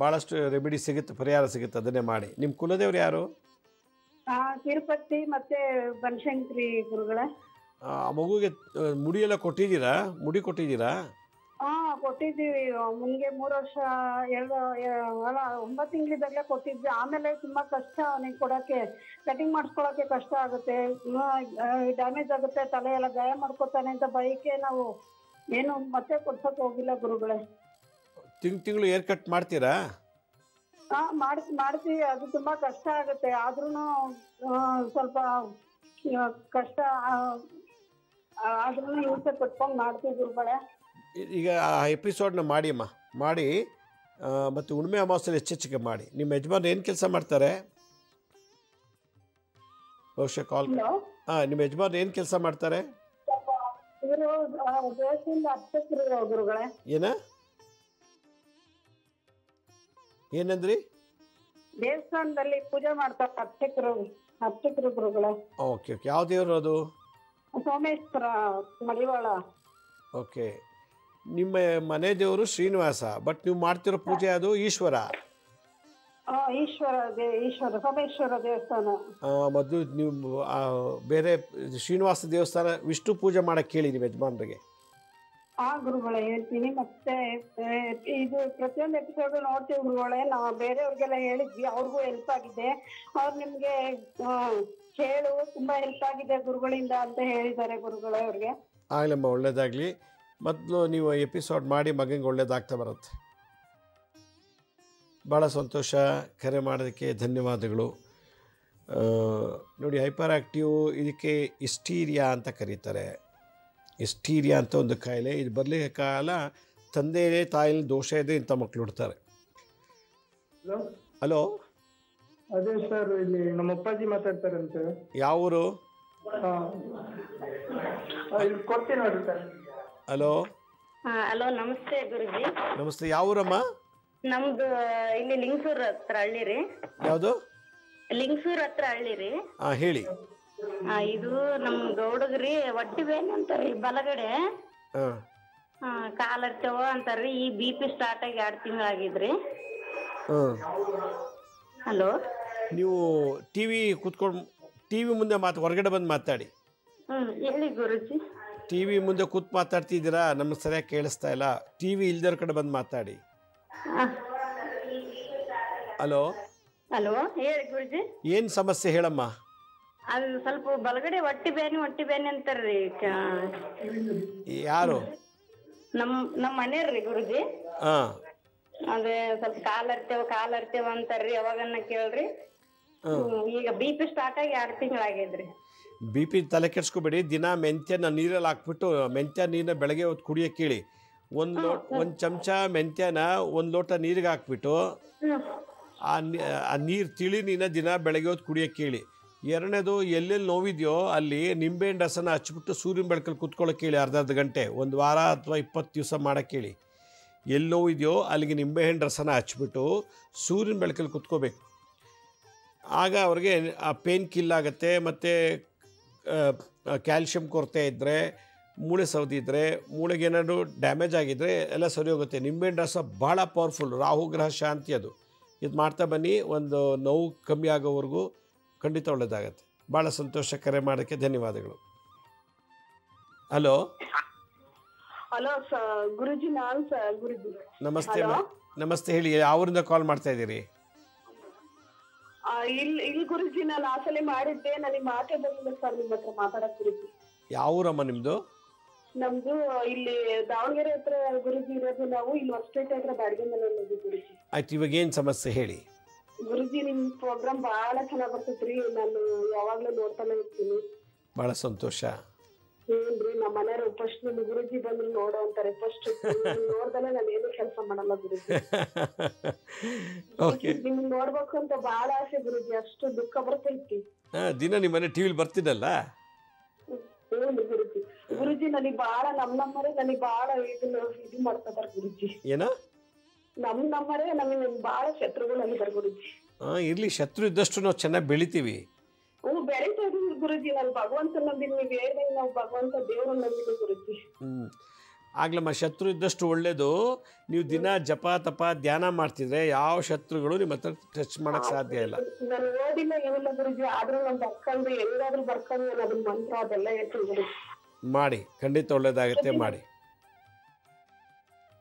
ಭಾಳಷ್ಟು ರೆಮಿಡಿ ಸಿಗುತ್ತೆ, ಪರಿಹಾರ ಸಿಗುತ್ತೆ. ಅದನ್ನೇ ಮಾಡಿ. ನಿಮ್ಮ ಕುಲದೇವ್ರು ಯಾರು? ತಿರುಪತಿ ಮತ್ತೆ ಬನಶಂಕರಿ ಗುರುಗಳೇ. ಮಗುಗೆ ಮುಡಿಯೆಲ್ಲ ಕೊಟ್ಟಿದ್ದೀರಾ? ಮುಡಿ ಕೊಟ್ಟಿದ್ದೀರಾ? ಕೊಟ್ಟಿದ್ದೀವಿ. ಮುಂದೆ 3 ವರ್ಷ 9 ತಿಂಗಳಿದ್ದಾಗಲೇ ಕೊಟ್ಟಿದ್ವಿ. ಆಮೇಲೆ ತುಂಬಾ ಕಷ್ಟ ಅವನಿಗೆ ಕೊಡಕ್ಕೆ. ಕಟಿಂಗ್ ಮಾಡಿಸ್ಕೊಳಕ್ಕೆ ಕಷ್ಟ ಆಗುತ್ತೆ, ಡ್ಯಾಮೇಜ್ ಆಗುತ್ತೆ, ತಲೆ ಎಲ್ಲ ಗಾಯ ಮಾಡ್ಕೊತಾನೆ ಅಂತ ಭಯಕ್ಕೆ ನಾವು ಏನು ಮತ್ತೆ ಕೊಡ್ಸಕ್ ಹೋಗಿಲ್ಲ ಗುರುಗಳೇ. ತಿಂಗಳು ಏರ್ ಕಟ್ ಮಾಡ್ತೀರಾ? ಮಾಡ್ತೀವಿ. ಅದು ತುಂಬಾ ಕಷ್ಟ ಆಗುತ್ತೆ. ಆದ್ರೂ ಸ್ವಲ್ಪ ಕಷ್ಟ ಆದ್ರೂ ಹಿಂಸೆ ಕೊಟ್ಕೊಂಡು ಮಾಡ್ತೀವಿ ಗುರುಗಳೇ. ಈಗ ಆ ಎಪಿಸೋಡ್ನ ಮಾಡಿಮ್ಮ, ಮಾಡಿ ಮತ್ತು ಹುಣ್ಣಿಮೆ ಅಮಾವಾಸ್ಯೆಯಲ್ಲಿ ಹೆಚ್ಚೆಚ್ಚಿಗೆ ಮಾಡಿ. ನಿಮ್ಮ ಯಜಮಾನ್ ಏನು ಕೆಲಸ ಮಾಡ್ತಾರೆ? ಬಹುಶಃ ಕಾಲ್. ನಿಮ್ಮ ಯಜಮಾನ್ ಏನು ಕೆಲಸ ಮಾಡ್ತಾರೆ? ಇವರು ದೇವಸ್ಥಾನದ ಅರ್ಚಕರು ಗುರುಗಳೇ. ಏನಂದ್ರಿ? ದೇವಸ್ಥಾನದಲ್ಲಿ ಪೂಜೆ ಮಾಡ್ತಾರೆ ಅರ್ಚಕರು ಗುರುಗಳೇ. Okay okay. ಯಾವ ದೇವರು ಅದು? ಸೋಮೇಶ್ವರ ಮಡಿವಾಳ. ಓಕೆ. ನಿಮ್ಮ ಮನೆ ದೇವರು ಶ್ರೀನಿವಾಸ, ಬಟ್ ನೀವು ಮಾಡ್ತಿರೋ ಪೂಜೆ ಅದು ಈಶ್ವರ. ಈಶ್ವರ ಸೋಮೇಶ್ವರ ದೇವಸ್ಥಾನ. ಮೊದಲು ನೀವು ಬೇರೆ ಶ್ರೀನಿವಾಸ ದೇವಸ್ಥಾನ ವಿಷ್ಣು ಪೂಜೆ ಮಾಡಕ್ಕೆ ಕೇಳಿ ನಿಮ್ಮ ಯಜಮಾನ್ರಿಗೆ. ಗುರುಗಳೇ ಹೇಳ್ತೀನಿ. ಮತ್ತೆ ಇದು ಪ್ರತಿಯೊಂದು ಎಪಿಸೋಡ್ ನೋಡ್ತೀವಿ ಗುರುಗಳೇ. ನಾವು ಬೇರೆಯವ್ರಿಗೆಲ್ಲ ಹೇಳಿದ್ವಿ, ಅವ್ರಿಗೂ ಹೆಲ್ಪ್ ಆಗಿದೆ. ಅವ್ರು ನಿಮ್ಗೆ ಹೇಳು ತುಂಬಾ ಹೆಲ್ಪ್ ಆಗಿದೆ ಗುರುಗಳಿಂದ ಅಂತ ಹೇಳಿದ್ದಾರೆ ಗುರುಗಳೇ ಅವ್ರಿಗೆ. ಆಗ್ಲಮ್ಮ, ಒಳ್ಳೇದಾಗಲಿ. ಮೊದಲು ನೀವು ಎಪಿಸೋಡ್ ಮಾಡಿ ಮಗನಿಗೆ ಒಳ್ಳೇದಾಗ್ತಾ ಬರುತ್ತೆ. ಭಾಳ ಸಂತೋಷ. ಕರೆ ಮಾಡೋದಕ್ಕೆ ಧನ್ಯವಾದಗಳು. ನೋಡಿ, ಹೈಪರ್ ಆ್ಯಕ್ಟಿವ್ ಇದಕ್ಕೆ ಹಿಸ್ಟೀರಿಯಾ ಅಂತ ಕರೀತಾರೆ. ಹಿಸ್ಟೀರಿಯಾ ಅಂತ ಒಂದು ಕಾಯಿಲೆ. ಇದು ಬರಲಿಕ್ಕೆ ಕಾಲ ತಂದೆಯೇ ತಾಯಿಯಲ್ಲಿ ದೋಷ ಇದೆ ಇಂಥ ಮಕ್ಕಳು ಹುಡ್ತಾರೆ. ಹಲೋ. ಅದೇ ಸರ್, ಇಲ್ಲಿ ನಮ್ಮ ಅಪ್ಪಾಜಿ ಮಾತಾಡ್ತಾರಂತೆ. ಯಾವ ಊರು? ಕೊಡ್ತೀನಿ ನೋಡಿ ಸರ್. ಹಲೋ. ಹಲೋ, ನಮಸ್ತೆ ಗುರುಜಿ. ನಮಸ್ತೆ. ಯಾವ ಊರಮ್ಮ? ನಮ್ದು ಇಲ್ಲಿ ಲಿಂಗಸೂರ್ ಹತ್ರ ಹಳ್ಳಿ ರೀ. ಯಾವುದು? ಲಿಂಗಸೂರ್ ಹತ್ರ ಹಳ್ಳಿ ರೀ. ಹೇಳಿ. ಇದು ನಮ್ ಗೌಡಗ್ರಿ ಹೊಟ್ಟಿ ಬೇನೆ ಅಂತಾರಿ ಬಲಗಡೆ. ಕಾಲರ್ತವ ಅಂತಾರ್ರಿ. ಈ BP ಸ್ಟಾರ್ಟ್ ಆಗಿ 2 ತಿಂಗಳಾಗಿದ್ರಿ. ಹಲೋ. ನೀವು ಟಿವಿ ಮುಂದೆ ಹೊರಗಡೆ ಬಂದು ಮಾತಾಡಿ. ಹೇಳಿ ಗುರುಜಿ. ಟಿವಿ ಮುಂದೆ ಕೂತ್ ಮಾತಾಡ್ತಿದ್ದೀರಾ? ನಮ್ಗೆ ಸರಿಯಾಗಿ ಕೇಳಿಸ್ತಾ ಇಲ್ಲ. ಟಿವಿ ಇಲ್ದರ ಕಡೆ ಬಂದು ಮಾತಾಡಿ. ಹಲೋ. ಹಲೋ, ಹೇಳಿ ಗುರುಜಿ. ಏನು ಸಮಸ್ಯೆ ಹೇಳಮ್ಮ? ಅದು ಸ್ವಲ್ಪ ಬಲಗಡೆ ಹೊಟ್ಟಿ ಬೇನೆ ಅಂತಾರ್ರಿ. ಯಾರು? ನಮ್ಮ ಮನೆಯವ್ರಿ ಗುರುಜಿ. ಅದೇ ಸ್ವಲ್ಪ ಕಾಲರ್ತೇವ ಅಂತಾರ್ರಿ. ಯಾವಾಗನ್ನ ಕೇಳ್ರಿ. ಈಗ BP ಸ್ಟಾರ್ಟ್ ಆಗಿ 2 ತಿಂಗಳಾಗಿದ್ರಿ. BP ತಲೆ ಕೆಡ್ಸ್ಕೊಬೇಡಿ. ದಿನ ಮೆಂತ್ಯನ ನೀರಲ್ಲಿ ಹಾಕ್ಬಿಟ್ಟು ಮೆಂತ್ಯ ನೀರನ್ನ ಬೆಳಗ್ಗೆ ಹೊತ್ತು ಕುಡಿಯೋಕೆ ಕೇಳಿ. ಒಂದು ಚಮಚ ಮೆಂತ್ಯನ 1 ಲೋಟ ನೀರಿಗೆ ಹಾಕ್ಬಿಟ್ಟು ಆ ನೀರು ತಿಳಿ ನೀರನ್ನ ದಿನ ಬೆಳಗ್ಗೆ ಹೊತ್ತು ಕುಡಿಯೋಕೆ ಕೇಳಿ. ಎರಡನೇದು, ಎಲ್ಲೆಲ್ಲಿ ನೋವಿದೆಯೋ ಅಲ್ಲಿ ನಿಂಬೆಹಣ್ಣು ರಸನ ಹಚ್ಬಿಟ್ಟು ಸೂರ್ಯನ ಬೆಳಕಲ್ಲಿ ಕುತ್ಕೊಳ್ಳೋಕೆ ಕೇಳಿ. ಅರ್ಧ ಗಂಟೆ, 1 ವಾರ ಅಥವಾ 20 ದಿವಸ ಮಾಡೋಕ್ಕೆ ಕೇಳಿ. ಎಲ್ಲಿ ನೋವಿದೆಯೋ ಅಲ್ಲಿಗೆ ನಿಂಬೆಹಣ್ಣು ರಸನ ಹಚ್ಬಿಟ್ಟು ಸೂರ್ಯನ ಬೆಳಕಲ್ಲಿ ಕುತ್ಕೋಬೇಕು. ಆಗ ಅವ್ರಿಗೆ ಆ ಪೇನ್ ಕಿಲ್ ಆಗುತ್ತೆ. ಮತ್ತು ಕ್ಯಾಲ್ಶಿಯಂ ಕೊರತೆ ಇದ್ದರೆ, ಮೂಳೆ ಸೌದಿದ್ರೆ, ಮೂಳೆಗೆ ಏನಾದರೂ ಡ್ಯಾಮೇಜ್ ಆಗಿದ್ದರೆ ಎಲ್ಲ ಸರಿ ಹೋಗುತ್ತೆ. ನಿಂಬೆಹಣ್ಣು ರಸ ಭಾಳ ಪವರ್ಫುಲ್. ರಾಹು ಗ್ರಹ ಶಾಂತಿ ಅದು. ಇದು ಮಾಡ್ತಾ ಬನ್ನಿ. ಒಂದು ನೋವು ಕಮ್ಮಿ ಆಗೋವರೆಗೂ ಖಂಡಿತ ಒಳ್ಳೆಯದಾಗತ್ತೆ. ಭಾಳ ಸಂತೋಷ. ಕರೆ ಮಾಡೋಕ್ಕೆ ಧನ್ಯವಾದಗಳು. ಹಲೋ. ಹಲೋ ಗುರುಜಿ. ನಾನು ಗುರುಜಿ. ನಮಸ್ತೆ. ನಮಸ್ತೆ, ಹೇಳಿ. ಯಾವೂರಿಂದ ಕಾಲ್ ಮಾಡ್ತಾ ಇದ್ದೀರಿ? ಇಲ್ಲಿ ಗುರುಜಿ, ನಾನು ಆ ಸಲ ಮಾಡಿದ್ದೆ. ನನಗೆ ಮಾತೇ ಬಂದಿಲ್ಲ ಸರ್ ನಿಮ್ಮ ಹತ್ರ ಮಾತಾಡಕ್ ಗುರುಜಿ. ಯಾವ ಊರಮ್ಮ ನಿಮ್ಮದು? ನಮ್ದು ಇಲ್ಲಿ ದಾವಣಗೆರೆ ಹತ್ರ ಗುರುಜಿ ಇರೋದು. ನಾವು ಇಲ್ಲಿ ಹೊಸಪೇಟೆ ಹತ್ರ ಬಾಡಿಗೆ ಮನೆಯಲ್ಲಿ ಗುರುಜಿ. ಆಯ್ತು, ಇವಾಗ ಏನು ಸಮಸ್ಯೆ ಹೇಳಿ? ಗುರುಜಿ, ನಿಮ್ ಪ್ರೋಗ್ರಾಮ್ ಬಹಳ ಚೆನ್ನಾಗ್ ಬರ್ತೈತ್ರಿ. ನಾನು ಯಾವಾಗ್ಲೂ ನೋಡ್ತಾನೆ ಇರ್ತೀನಿ. ಬಹಳ ಸಂತೋಷ. ಏನ್ರಿ, ನಮ್ಮ ಮನೆಯವ್ರ ಫಸ್ಟ್ ನಿಮ್ಮ ಗುರುಜಿ ಬಂದ್ರು ನೋಡು ಅಂತಾರೆ ಫಸ್ಟ್ ನೋಡ್ದಲೆ ನಾನು ಏನು ಕೆಲಸ ಮಾಡಲ್ಲ ಗುರುಜಿ. ಓಕೆ, ನಿಮ್ಗೆ ನೋಡ್ಬೇಕು ಅಂತ ಬಹಳ ಆಸೆ ಗುರುಜಿ, ಅಷ್ಟು ದುಃಖ ಬರ್ತೈತಿ. ದಿನ ನಿಮ್ಮ ಮನೆ ಟಿವಿಲಿ ಬರ್ತೀನಲ್ಲ. ಹ್ಞೂ ಗುರುಜಿ. ಗುರುಜಿ ನನಗೆ ಬಹಳ ನಮ್ಮರೇ ನನಗೆ ಬಹಳ ಇದು ಮಾಡ್ತಿದಾರ ಗುರುಜಿ. ಏನೋ ನಮ್ಮರೇ ನಮಗೆ ಬಹಳ ಶತ್ರುಗಳು ಆಗಿದ್ದಾರೆ ಗುರುಜಿ. ಇರ್ಲಿ, ಶತ್ರು ಇದ್ದಷ್ಟು ನಾವು ಚೆನ್ನಾಗಿ ಬೆಳಿತೀವಿ. ಬೆಳೀತಾ ಇದೀವಿ ಗುರುಜಿ. ನಾನು ಭಗವಂತ ನಂಬಿದ್ ನೀವು ಹೇಳ್ದಂಗೆ ನಾವು ಭಗವಂತ ದೇವ್ರ ನಂಬಿದ್ವಿ ಗುರುಜಿ. ಆಗ್ಲಮ್ಮ, ಶತ್ರು ಇದ್ದಷ್ಟು ಒಳ್ಳೇದು. ನೀವು ದಿನ ಜಪ ತಪ ಧ್ಯಾನ ಮಾಡ್ತಿದ್ರೆ ಯಾವ ಶತ್ರುಗಳು ನಿಮ್ಮ ಹತ್ರ ಟಚ್ ಮಾಡಕ್ ಸಾಧ್ಯ ಇಲ್ಲ. ನಾನು ಓದಿಲ್ಲ ಏನಿಲ್ಲ ಗುರುಜಿ, ಆದ್ರೂ ನಾನು ಬರ್ಕೊಂಡು ಹೆಂಗಾದ್ರೂ ಬರ್ಕೊಂಡು ನಾನು ಅದನ್ನ ಮಂತ್ರ ಅದೆಲ್ಲ ಹೇಳ್ತೀನಿ ಗುರುಜಿ. ಮಾಡಿ, ಖಂಡಿತ ಒಳ್ಳೇದಾಗುತ್ತೆ, ಮಾಡಿ.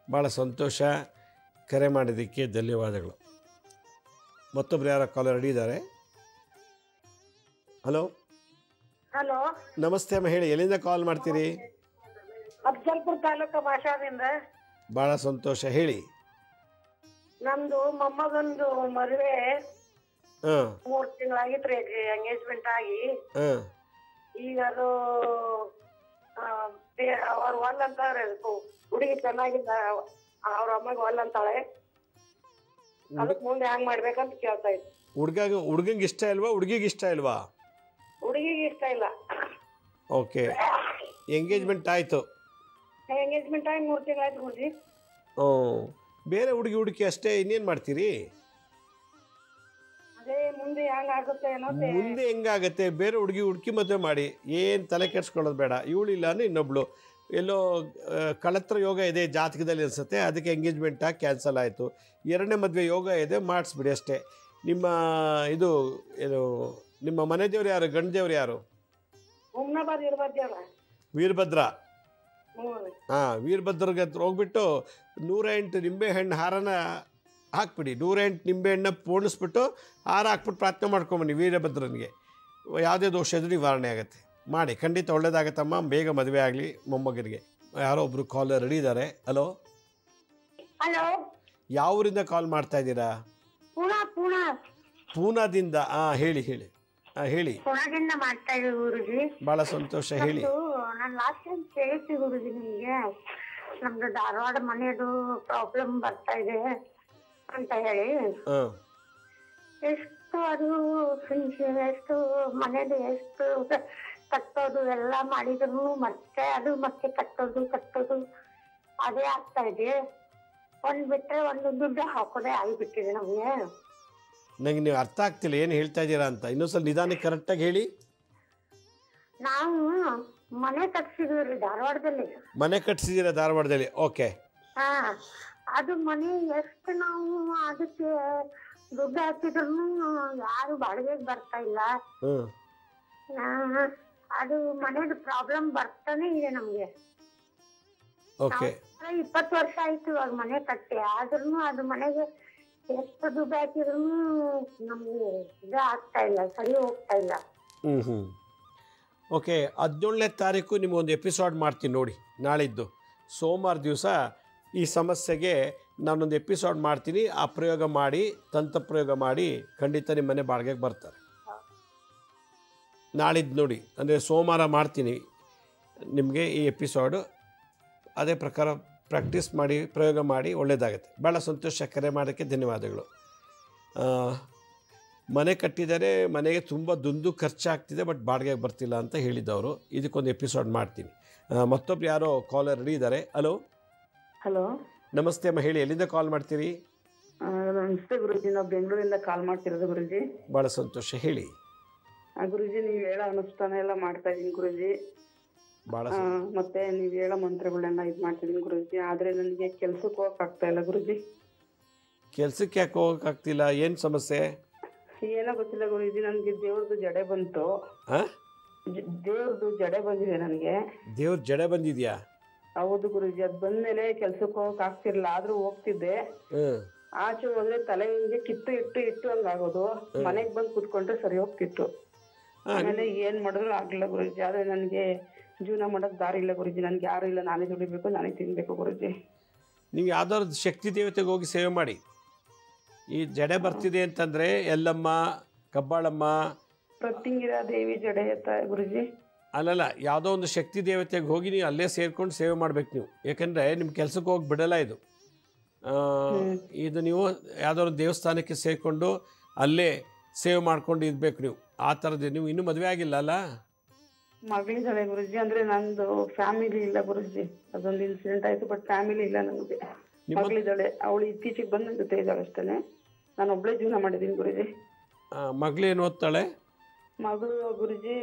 ಭಾಳ ಸಂತೋಷ, ಕರೆ ಮಾಡಿದ್ದಕ್ಕೆ ಧನ್ಯವಾದಗಳು. ಮತ್ತೊಬ್ರು ಯಾರ ಕಾಲರ್ ರೆಡಿ ಇದ್ದಾರೆ? ಹಲೋ ಹಲೋ, ನಮಸ್ತೆ ಅಮ್ಮ, ಹೇಳಿ, ಎಲ್ಲಿಂದ ಕಾಲ್ ಮಾಡ್ತೀರಿ? ಅಫ್ಜಲ್ಪುರ ತಾಲೂಕು ಭಾಷಾದಿಂದ. ಭಾಳ ಸಂತೋಷ, ಹೇಳಿ. ನಮ್ದು ಮೊಮ್ಮಗಂದು ಮದುವೆ ಹಾಂ 3 ತಿಂಗಳಾಗಿತ್ರಿ, ಎಂಗೇಜ್ಮೆಂಟ್ ಆಗಿ. ಹಾಂ ಈಗ ಅದು ಅವ್ರ ಒಲ್ ಅಂತಾರೆ, ಹುಡುಗಿ ಚೆನ್ನಾಗಿದ್ದ, ಅವ್ರ ಅಮ್ಮಗೆ ಒಲ್ ಅಂತಾಳೆ. ಅದಕ್ಕೆ ಮುಂದೆ ಹ್ಯಾಂಗ್ ಮಾಡ್ಬೇಕಂತ ಕೇಳ್ತಾ ಇದ್ದೆ. ಹುಡ್ಗಂಗೆ ಇಷ್ಟ ಇಲ್ವಾ, ಹುಡುಗಿಗೆ ಇಷ್ಟ ಇಲ್ವಾ? ಹುಡುಗಿಗೆ ಇಷ್ಟ ಇಲ್ಲ. ಓಕೆ, ಎಂಗೇಜ್ಮೆಂಟ್ ಆಯಿತು. ಎಂಗೇಜ್ಮೆಂಟ್ ಆಗಿ 3 ತಿಂಗಳಾಯ್ತು ಗುರುಜಿ. ಬೇರೆ ಹುಡುಗಿ ಅಷ್ಟೇ, ಇನ್ನೇನು ಮಾಡ್ತೀರಿ? ಅದೇ ಮುಂದೆ ಹ್ಯಾಂಗ್ ಆಗುತ್ತೆ ಏನೋ. ಮುಂದೆ ಹೆಂಗಾಗತ್ತೆ, ಬೇರೆ ಹುಡುಕಿ ಮದುವೆ ಮಾಡಿ, ಏನು ತಲೆ ಕೆಡ್ಸ್ಕೊಳ್ಳೋದು ಬೇಡ. ಇವಳಿಲ್ಲ ಅಂದ್ರೆ ಇನ್ನೊಬ್ಳು ಎಲ್ಲೋ ಕಳತ್ರ ಯೋಗ ಇದೆ ಜಾತಕದಲ್ಲಿ ಅನಿಸುತ್ತೆ, ಅದಕ್ಕೆ ಎಂಗೇಜ್ಮೆಂಟ್ ಆಗಿ ಕ್ಯಾನ್ಸಲ್ ಆಯಿತು. 2ನೇ ಮದುವೆ ಯೋಗ ಇದೆ, ಮಾಡಿಸ್ಬಿಡಿ ಅಷ್ಟೇ. ನಿಮ್ಮ ಇದು ಏನು, ನಿಮ್ಮ ಮನೆ ದೇವ್ರು ಯಾರು, ಗಂಡು ದೇವ್ರು ಯಾರು? ವೀರಭದ್ರ. ಹಾಂ, ವೀರಭದ್ರಗೆ ಹತ್ರ ಹೋಗ್ಬಿಟ್ಟು 108 ನಿಂಬೆಹಣ್ಣು ಹಾರನ ಹಾಕ್ಬಿಡಿ. 108 ನಿಂಬೆಹಣ್ಣು ಪೋಣಿಸ್ಬಿಟ್ಟು ಹಾರ ಹಾಕ್ಬಿಟ್ಟು ಪ್ರಾರ್ಥನೆ ಮಾಡ್ಕೊಂಬನ್ನಿ ವೀರಭದ್ರನಿಗೆ. ಯಾವುದೇ ದೋಷ ಇದ್ರೂ ನಿವಾರಣೆ ಆಗುತ್ತೆ. ಮಾಡಿ, ಖಂಡಿತ ಒಳ್ಳೇದಾಗತ್ತಮ್ಮ. ಬೇಗ ಮದುವೆ ಆಗಲಿ ಮೊಮ್ಮಗನಿಗೆ. ಯಾರೋ ಒಬ್ಬರು ಕಾಲರ್ ರೆಡಿ ಇದ್ದಾರೆ. ಹಲೋ ಹಲೋ, ಯಾವ ಊರಿಂದ ಕಾಲ್ ಮಾಡ್ತಾ ಇದ್ದೀರಾ? ಪೂನಾದಿಂದ. ಹೇಳಿ ಹೇಳಿ ಹೇಳಿ. ಪುಣದಿಂದ ಮಾಡ್ತಾ ಇದ್ದೀವಿ ಗುರುಜಿ. ಭಾಳ ಸಂತೋಷ, ಹೇಳಿ. ನಾನು ಲಾಸ್ಟ್ ಟೈಮ್ ಕೇಳ್ತೀವಿ ಗುರುಜಿ ನಿಮಗೆ, ನಮ್ದು ಧಾರವಾಡ ಮನೆಯದು ಪ್ರಾಬ್ಲಮ್ ಬರ್ತಾ ಇದೆ ಅಂತ ಹೇಳಿ. ಎಷ್ಟು ಅದು ಎಷ್ಟು ಮನೆದು ಎಷ್ಟು ಕಟ್ಟೋದು ಎಲ್ಲ ಮಾಡಿದ್ರು ಮತ್ತೆ ಅದು ಮತ್ತೆ ಕಟ್ಟೋದು ಅದೇ ಆಗ್ತಾ ಇದೆ. ಒಂದು ಬಿಟ್ಟರೆ ಒಂದು ದುಡ್ಡು ಹಾಕೋದೇ ಆಗಿಬಿಟ್ಟಿದೆ ನಮಗೆ. ನಂಗೆ ನೀವು ಅರ್ಥ ಆಗ್ತಿಲ್ಲ ಏನು ಹೇಳ್ತಾ ಇದ್ದೀರಾ ಅಂತ. ಇನ್ನೊಂದ್ಸಲ ನಿಧಾನಕ್ಕೆ ಕರೆಕ್ಟಾಗಿ ಹೇಳಿ. ನಾವು ಮನೆ ಕಟ್ಸಿದ್ವಿ ಧಾರವಾಡದಲ್ಲಿ. ಮನೆ ಕಟ್ಸಿದ್ದೀರಾ ಧಾರವಾಡದಲ್ಲಿ? ಓಕೆ. ಹಾ, ಅದು ಮನೆ ಎಷ್ಟು ನಾವು ಅದಕ್ಕೆ ದುಡ್ಡು ಹಾಕಿದ್ರು ಯಾರು ಬಾಡಿಗೆಗೆ ಬರ್ತಾ ಇಲ್ಲ. ಅದು ಮನೆದು ಪ್ರಾಬ್ಲಮ್ ಬರ್ತಾನೆ ಇದೆ ನಮ್ಗೆ. ಓಕೆ. 20 ವರ್ಷ ಆಯ್ತು ಇವಾಗ ಮನೆ ಕಟ್ಟಿ, ಆದ್ರೂ ಅದು ಮನೆಗೆ ಎಷ್ಟು ದುಡ್ಡು ಹಾಕಿದ್ರು ನಮ್ಗೆ ಇದು ಆಗ್ತಾ ಇಲ್ಲ, ಸರಿ ಹೋಗ್ತಾ ಇಲ್ಲ. ಓಕೆ, 17ನೇ ತಾರೀಕು ನಿಮಗೊಂದು ಎಪಿಸೋಡ್ ಮಾಡ್ತೀನಿ ನೋಡಿ. ನಾಳಿದ್ದು ಸೋಮವಾರ ದಿವಸ ಈ ಸಮಸ್ಯೆಗೆ ನಾನೊಂದು ಎಪಿಸೋಡ್ ಮಾಡ್ತೀನಿ. ಆ ಪ್ರಯೋಗ ಮಾಡಿ, ತಂತ್ರ ಪ್ರಯೋಗ ಮಾಡಿ, ಖಂಡಿತ ನಿಮ್ಮ ಮನೆ ಬಾಡಿಗೆಗೆ ಬರ್ತಾರೆ. ನಾಳಿದ್ದು ನೋಡಿ, ಅಂದರೆ ಸೋಮವಾರ ಮಾಡ್ತೀನಿ ನಿಮಗೆ ಈ ಎಪಿಸೋಡು. ಅದೇ ಪ್ರಕಾರ ಪ್ರಾಕ್ಟೀಸ್ ಮಾಡಿ, ಪ್ರಯೋಗ ಮಾಡಿ, ಒಳ್ಳೆಯದಾಗುತ್ತೆ. ಭಾಳ ಸಂತೋಷ, ಕರೆ ಮಾಡೋಕ್ಕೆ ಧನ್ಯವಾದಗಳು. ಮನೆ ಕಟ್ಟಿದರೆ, ಮನೆಗೆ ತುಂಬ ದುಂದು ಖರ್ಚಾಗ್ತಿದೆ, ಬಟ್ ಬಾಡಿಗೆಗೆ ಬರ್ತಿಲ್ಲ ಅಂತ ಹೇಳಿದ್ದವರು. ಇದಕ್ಕೊಂದು ಎಪಿಸೋಡ್ ಮಾಡ್ತೀನಿ. ಮತ್ತೊಬ್ರು ಯಾರೋ ಕಾಲರ್ ರೆಡಿ ಇದ್ದಾರೆ. ಹಲೋ ಹಲೋ, ನಮಸ್ತೆ ಅಮ್ಮ, ಹೇಳಿ, ಎಲ್ಲಿಂದ ಕಾಲ್ ಮಾಡ್ತೀರಿ? ನಮಸ್ತೆ ಗುರುಜಿ, ನಾವು ಬೆಂಗಳೂರಿಂದ ಕಾಲ್ ಮಾಡ್ತಿರೋದು ಗುರುಜಿ. ಭಾಳ ಸಂತೋಷ, ಹೇಳಿ. ಗುರುಜಿ, ನೀವು ಹೇಳೋ ಅನುಷ್ಠಾನ ಎಲ್ಲ ಮಾಡ್ತಾ ಇದ್ದೀನಿ ಗುರುಜಿ. ಭಾಳ ಮತ್ತೆ ನೀವು ಹೇಳೋ ಮಂತ್ರಗಳನ್ನೆಲ್ಲ ಇದು ಮಾಡ್ತಿದ್ದೀನಿ ಗುರುಜಿ. ಆದರೆ ನನಗೆ ಕೆಲ್ಸಕ್ಕೆ ಹೋಗಕ್ಕೆ ಆಗ್ತಾ ಇಲ್ಲ ಗುರುಜಿ. ಕೆಲ್ಸಕ್ಕೆ ಯಾಕೆ ಹೋಗೋಕ್ಕಾಗ್ತಿಲ್ಲ? ಏನು ಸಮಸ್ಯೆ? ಏನೋ ಗೊತ್ತಿಲ್ಲ ಗುರುಜಿ, ನನಗೆ ದೇವ್ರದ್ದು ಜಡೆ ಬಂತು. ದೇವ್ರದ್ದು ಜಡೆ ಬಂದಿದೆ ನನಗೆ. ದೇವ್ರ ಜಡೆ ಬಂದಿದ್ಯಾ? ಹೌದು ಗುರುಜಿ, ಅದು ಬಂದ್ಮೇಲೆ ಕೆಲ್ಸಕ್ಕೆ ಹೋಗಕ್ ಆಗ್ತಿರ್ಲಿಲ್ಲ, ಆದ್ರೂ ಹೋಗ್ತಿದ್ದೆ. ಆಚೆ ಹೋದ್ರೆ ತಲೆ ಹಿಂಗೆ ಕಿತ್ತು ಇಟ್ಟು ಹಂಗಾಗೋದು. ಮನೆಗ್ ಬಂದು ಕುತ್ಕೊಂಡ್ರೆ ಸರಿ ಹೋಗ್ತಿತ್ತು. ಆಮೇಲೆ ಏನ್ ಮಾಡಿದ್ರು ಆಗ್ಲಿಲ್ಲ ಗುರುಜಿ. ಆದ್ರೆ ನನ್ಗೆ ಜೀವನ ಮಾಡಕ್ ದಾರಿ ಇಲ್ಲ ಗುರುಜಿ. ನನ್ಗೆ ಯಾರು ಇಲ್ಲ, ನಾನೇ ದುಡಿಬೇಕು, ನಾನೇ ತಿನ್ಬೇಕು ಗುರುಜಿ. ನೀವು ಯಾವ್ದಾದ್ರು ಶಕ್ತಿ ದೇವತೆಗೆ ಹೋಗಿ ಸೇವೆ ಮಾಡಿ. ಈ ಜಡೆ ಬರ್ತಿದೆ ಅಂತಂದ್ರೆ ಎಲ್ಲಮ್ಮ, ಕಬ್ಬಾಳಮ್ಮ, ಪ್ರತಿಂಗಿರ ದೇವಿ ಜಡೆ ಗುರುಜಿ. ಅಲ್ಲಲ್ಲ, ಯಾವುದೋ ಒಂದು ಶಕ್ತಿ ದೇವತೆಗೆ ಹೋಗಿ ನೀವು ಅಲ್ಲೇ ಸೇರ್ಕೊಂಡು ಸೇವೆ ಮಾಡ್ಬೇಕು ನೀವು. ಯಾಕಂದರೆ ನಿಮ್ಮ ಕೆಲಸಕ್ಕೆ ಹೋಗಿ ಬಿಡಲ್ಲ ಇದು. ಇದು ನೀವು ಯಾವುದೋ ಒಂದು ದೇವಸ್ಥಾನಕ್ಕೆ ಸೇರಿಕೊಂಡು ಅಲ್ಲೇ ಸೇವೆ ಮಾಡ್ಕೊಂಡು ಇರಬೇಕು ನೀವು. ಆ ಥರದ್ದು ನೀವು ಇನ್ನೂ ಮದುವೆ ಆಗಿಲ್ಲ ಅಲ್ಲ? ಮಗಳಿದ್ದಾಳೆ ಗುರುಜಿ. ಅಂದ್ರೆ ನಂದು ಫ್ಯಾಮಿಲಿ ಇಲ್ಲ ಗುರುಜಿ. ಅದೊಂದು ಇನ್ಸಿಡೆಂಟ್ ಆಯ್ತು, ಬಟ್ ಫ್ಯಾಮಿಲಿ ಇಲ್ಲ ನನಗೆ. ಮಗಳಿದ್ದಾಳೆ, ಅವಳು ಇತ್ತೀಚೆಗೆ ಬಂದು ನನ್ನ ಜೊತೆ ಇದ್ದಾಳೆ ಅಷ್ಟೇ. ನಾನು ಒಬ್ಬಳೇ ಜೀವನ ಮಾಡಿದ್ದೀನಿ ಗುರುಜಿ. ಮಗಳೇನು ಓದ್ತಾಳೆ? ಮಗಳು ಗುರುಜಿ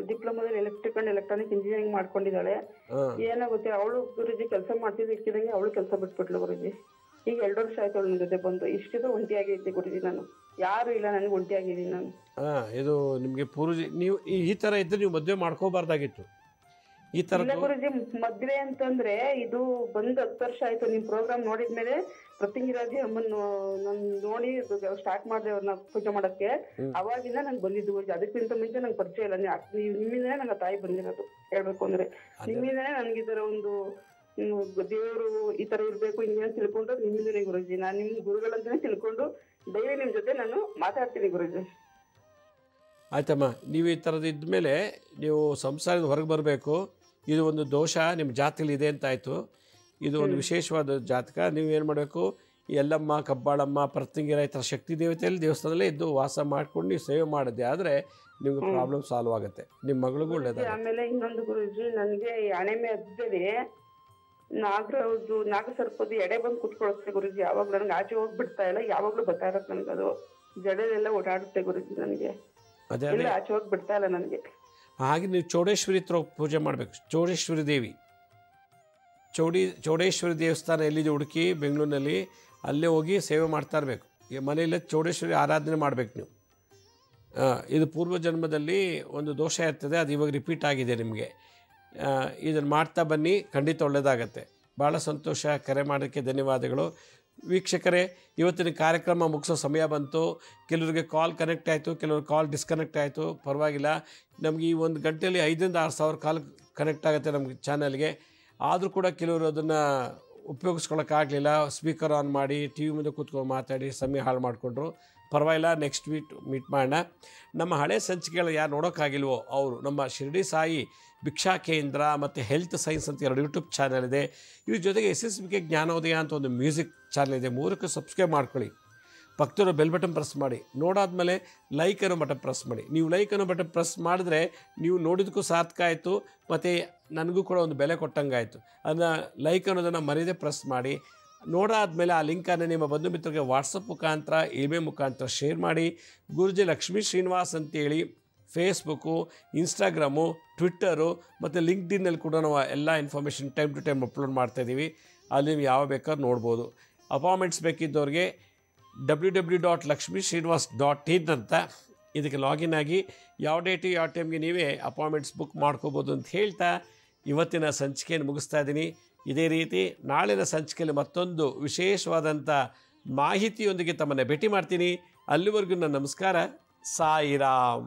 ಡಿಪ್ಲೊಮಾದಲ್ಲಿ ಎಲೆಕ್ಟ್ರಿಕ್ ಅಂಡ್ ಎಲೆಕ್ಟ್ರಾನಿಕ್ ಇಂಜಿನಿಯರಿಂಗ್ ಮಾಡ್ಕೊಂಡಿದ್ದಾಳೆ. ಏನೋ ಗೊತ್ತಿಲ್ಲ, ಅವಳು ಗುರುಜಿ ಕೆಲಸ ಮಾಡ್ತಿದ್ದಕ್ಕಿದಂಗೆ ಅವಳು ಕೆಲಸ ಬಿಟ್ಬಿಟ್ಲು ಗುರುಜಿ. ಈಗ 2 ವರ್ಷ ಆಯ್ತು ಅವಳು ನನ್ನ ಜೊತೆ ಬಂದು. ಇಷ್ಟಿದು ಒಂಟಿಯಾಗಿದ್ದೆ ಗುರುಜಿ ನಾನು. ಯಾರು ಇಲ್ಲ, ನನಗೆ ಒಂಟಿಯಾಗಿದ್ದೀನಿ ನಾನು. ಇದು ನಿಮಗೆ ಪೂರ್ವಜಿ ನೀವು ಈ ಥರ ಇದ್ದರೆ ನೀವು ಮದುವೆ ಮಾಡ್ಕೋಬಾರ್ದಾಗಿತ್ತು. ಈ ಥರ ಗುರುಜಿ ಮದ್ವೆ ಅಂತಂದ್ರೆ ಇದು ಬಂದು 10 ವರ್ಷ ಆಯ್ತು. ನಿಮ್ ಪ್ರೋಗ್ರಾಮ್ ನೋಡಿದ್ಮೇಲೆ ಪ್ರತಿಂಗಿರಾಜಿ ಅಮ್ಮನ್ ನಾನು ನೋಡಿ ಸ್ಟಾರ್ಟ್ ಮಾಡಿದೆ ಅವ್ರನ್ನ ಪೂಜೆ ಮಾಡಕ್ಕೆ. ಅವಾಗಿಂದ ನಂಗೆ ಬಂದಿದ್ದು ಗುರುಜಿ. ಅದಕ್ಕಿಂತ ಮುಂಚೆ ನಂಗೆ ಪರಿಚಯ ಇಲ್ಲ. ನಿಮ್ಮಿಂದನೇ ನಂಗೆ ತಾಯಿ ಬಂದಿರೋದು ಹೇಳ್ಬೇಕು ಅಂದ್ರೆ. ನಿಮ್ಮಿಂದನೇ ನನ್ಗಿದರ ಒಂದು ದೇವರು ಈ ತರ ಇರ್ಬೇಕು ಹಿಂಗೆ ತಿಳ್ಕೊಂಡು ನಿಮ್ಮಿಂದನೇ ಗುರುಜಿ. ನಾನು ನಿಮ್ ಗುರುಗಳಂತಾನೆ ತಿಳ್ಕೊಂಡು ಡೈಲಿ ನಿಮ್ ಜೊತೆ ನಾನು ಮಾತಾಡ್ತೀನಿ ಗುರುಜಿ. ಆಯ್ತಮ್ಮ, ನೀವು ಈ ಥರದ್ದು ಇದ್ಮೇಲೆ ನೀವು ಸಂಸಾರದ ಹೊರಗೆ ಬರಬೇಕು. ಇದು ಒಂದು ದೋಷ ನಿಮ್ಮ ಜಾತಿಲಿ ಇದೆ ಅಂತಾಯಿತು. ಇದು ಒಂದು ವಿಶೇಷವಾದ ಜಾತಕ. ನೀವು ಏನು ಮಾಡಬೇಕು, ಎಲ್ಲಮ್ಮ, ಕಬ್ಬಾಳಮ್ಮ, ಪ್ರತಿಂಗಿರ ಈ ಥರ ಶಕ್ತಿ ದೇವತೆಯಲ್ಲಿ ದೇವಸ್ಥಾನದಲ್ಲೇ ಇದ್ದು ವಾಸ ಮಾಡ್ಕೊಂಡು ನೀವು ಸೇವೆ ಮಾಡಿದೆ ಆದರೆ ನಿಮ್ಗೆ ಪ್ರಾಬ್ಲಮ್ ಸಾಲ್ವ್ ಆಗುತ್ತೆ. ನಿಮ್ಮ ಮಗಳಿಗೂ ಒಳ್ಳೇದಾಗುತ್ತೆ. ಆಮೇಲೆ ಇನ್ನೊಂದು ಗುರುಜಿ, ನನಗೆ ಹಣೆಮೆ ಹಬ್ಬದಲ್ಲಿ ನಾಗಸರ್ಪದ ಎಡೆ ಬಂದು ಕುತ್ಕೊಳುತ್ತೆ ಗುರುಜಿ. ಯಾವಾಗ ನನಗೆ ಆಚೆ ಹೋಗಿ ಬಿಡ್ತಾ ಇಲ್ಲ, ಯಾವಾಗ್ಲೂ ಬರ್ತಾ ಇರತ್ತೆ ನನಗೆ. ಅದು ಜಡೆಲೆಲ್ಲ ಓಡಾಡುತ್ತೆ ಗುರುಜಿ. ನನಗೆ ಅದೇ ಆಚೆ ಹೋಗಿ ಬಿಡ್ತಾ ಇಲ್ಲ ನನಗೆ. ಹಾಗೆ ನೀವು ಚೌಡೇಶ್ವರಿ ಹತ್ರ ಪೂಜೆ ಮಾಡಬೇಕು. ಚೌಡೇಶ್ವರಿ ದೇವಿ, ಚೌಡೇಶ್ವರಿ ದೇವಸ್ಥಾನ ಎಲ್ಲಿದೆ ಉಡುಪಿ ಬೆಂಗಳೂರಿನಲ್ಲಿ, ಅಲ್ಲೇ ಹೋಗಿ ಸೇವೆ ಮಾಡ್ತಾ ಇರಬೇಕು. ಈ ಮನೆಯಲ್ಲೇ ಚೌಡೇಶ್ವರಿ ಆರಾಧನೆ ಮಾಡಬೇಕು ನೀವು. ಇದು ಪೂರ್ವಜನ್ಮದಲ್ಲಿ ಒಂದು ದೋಷ ಇರ್ತದೆ, ಅದು ಇವಾಗ ರಿಪೀಟ್ ಆಗಿದೆ ನಿಮಗೆ. ಇದನ್ನು ಮಾಡ್ತಾ ಬನ್ನಿ, ಖಂಡಿತ ಒಳ್ಳೆಯದಾಗತ್ತೆ. ಭಾಳ ಸಂತೋಷ. ಕರೆ ಮಾಡೋಕ್ಕೆ ಧನ್ಯವಾದಗಳು. ವೀಕ್ಷಕರೇ, ಇವತ್ತಿನ ಕಾರ್ಯಕ್ರಮ ಮುಗಿಸೋ ಸಮಯ ಬಂತು. ಕೆಲವರಿಗೆ ಕಾಲ್ ಕನೆಕ್ಟ್ ಆಯಿತು, ಕೆಲವರು ಕಾಲ್ ಡಿಸ್ಕನೆಕ್ಟ್ ಆಯಿತು. ಪರವಾಗಿಲ್ಲ, ನಮಗೆ ಈ 1 ಗಂಟೆಯಲ್ಲಿ 5,000 to 6,000 ಕಾಲ್ ಕನೆಕ್ಟ್ ಆಗುತ್ತೆ ನಮಗೆ ಚಾನಲ್ಗೆ. ಆದರೂ ಕೂಡ ಕೆಲವರು ಅದನ್ನು ಉಪಯೋಗಿಸ್ಕೊಳ್ಳೋಕ್ಕಾಗಲಿಲ್ಲ. ಸ್ಪೀಕರ್ ಆನ್ ಮಾಡಿ ಟಿ ವಿ ಮುಂದೆ ಕೂತ್ಕೊಂಡು ಮಾತಾಡಿ ಸಮಯ ಹಾಳು ಮಾಡಿಕೊಂಡ್ರು. ಪರವಾಗಿಲ್ಲ, ನೆಕ್ಸ್ಟ್ ಮೀಟ್ ಮಾಡೋಣ. ನಮ್ಮ ಹಳೆ ಸಂಚಿಕೆಗಳು ಯಾರು ನೋಡೋಕ್ಕಾಗಿಲ್ವೋ ಅವರು ನಮ್ಮ ಶಿರಡಿ ಸಾಯಿ ಭಿಕ್ಷಾ ಕೇಂದ್ರ ಮತ್ತು ಹೆಲ್ತ್ ಸೈನ್ಸ್ ಅಂತ 2 ಯೂಟ್ಯೂಬ್ ಚಾನಲ್ ಇದೆ. ಇದ್ರ ಜೊತೆಗೆ SSBK ಜ್ಞಾನೋದಯ ಅಂತ ಒಂದು ಮ್ಯೂಸಿಕ್ ಚಾನಲ್ ಇದೆ. 3ಕ್ಕೂ ಸಬ್ಸ್ಕ್ರೈಬ್ ಮಾಡ್ಕೊಳ್ಳಿ. ಪಕ್ಕದವರು ಬೆಲ್ ಬಟನ್ ಪ್ರೆಸ್ ಮಾಡಿ. ನೋಡಾದ್ಮೇಲೆ ಲೈಕ್ ಅನ್ನೋ ಬಟನ್ ಪ್ರೆಸ್ ಮಾಡಿ. ನೀವು ಲೈಕ್ ಅನ್ನೋ ಬಟನ್ ಪ್ರೆಸ್ ಮಾಡಿದ್ರೆ ನೀವು ನೋಡಿದಕ್ಕೂ ಸಾರ್ಥಕ ಆಯಿತು, ಮತ್ತು ನನಗೂ ಕೂಡ ಒಂದು ಬೆಲೆ ಕೊಟ್ಟಂಗಾಯಿತು. ಅದನ್ನು ಲೈಕ್ ಅನ್ನೋದನ್ನು ಮರೀದೆ ಪ್ರೆಸ್ ಮಾಡಿ. ನೋಡಾದ್ಮೇಲೆ ಆ ಲಿಂಕನ್ನು ನಿಮ್ಮ ಬಂಧು ಮಿತ್ರರಿಗೆ ವಾಟ್ಸಪ್ ಮುಖಾಂತರ, ಇಮೇಲ್ ಮುಖಾಂತರ ಶೇರ್ ಮಾಡಿ. ಗುರುಜಿ ಲಕ್ಷ್ಮೀ ಶ್ರೀನಿವಾಸ್ ಅಂತೇಳಿ ಫೇಸ್ಬುಕ್ಕು, ಇನ್ಸ್ಟಾಗ್ರಾಮು, ಟ್ವಿಟ್ಟರು ಮತ್ತು ಲಿಂಕ್ಡ್ಇನ್ನಲ್ಲಿ ಕೂಡ ನಾವು ಎಲ್ಲ information time to time upload ಮಾಡ್ತಾಯಿದ್ದೀವಿ. ಅಲ್ಲಿ ನೀವು ಯಾವ ಬೇಕಾದ್ರೂ ನೋಡ್ಬೋದು. ಅಪಾಯಿಂಟ್ಮೆಂಟ್ಸ್ ಬೇಕಿದ್ದವ್ರಿಗೆ www.lakshmisrinivas.in ಅಂತ ಇದಕ್ಕೆ ಲಾಗಿನ್ ಆಗಿ ಯಾವ ಡೇಟು ಯಾವ ಟೈಮ್ಗೆ ನೀವೇ ಅಪಾಯಿಂಟ್ಮೆಂಟ್ಸ್ ಬುಕ್ ಮಾಡ್ಕೋಬೋದು ಅಂತ ಹೇಳ್ತಾ ಇವತ್ತಿನ ಸಂಚಿಕೆಯನ್ನು ಮುಗಿಸ್ತಾ ಇದ್ದೀನಿ. ಇದೇ ರೀತಿ ನಾಳಿನ ಸಂಚಿಕೆಯಲ್ಲಿ ಮತ್ತೊಂದು ವಿಶೇಷವಾದಂಥ ಮಾಹಿತಿಯೊಂದಿಗೆ ತಮ್ಮನ್ನು ಭೇಟಿ ಮಾಡ್ತೀನಿ. ಅಲ್ಲಿವರೆಗೂ ನನ್ನ ನಮಸ್ಕಾರ. ಸಾಯಿರಾಮ್.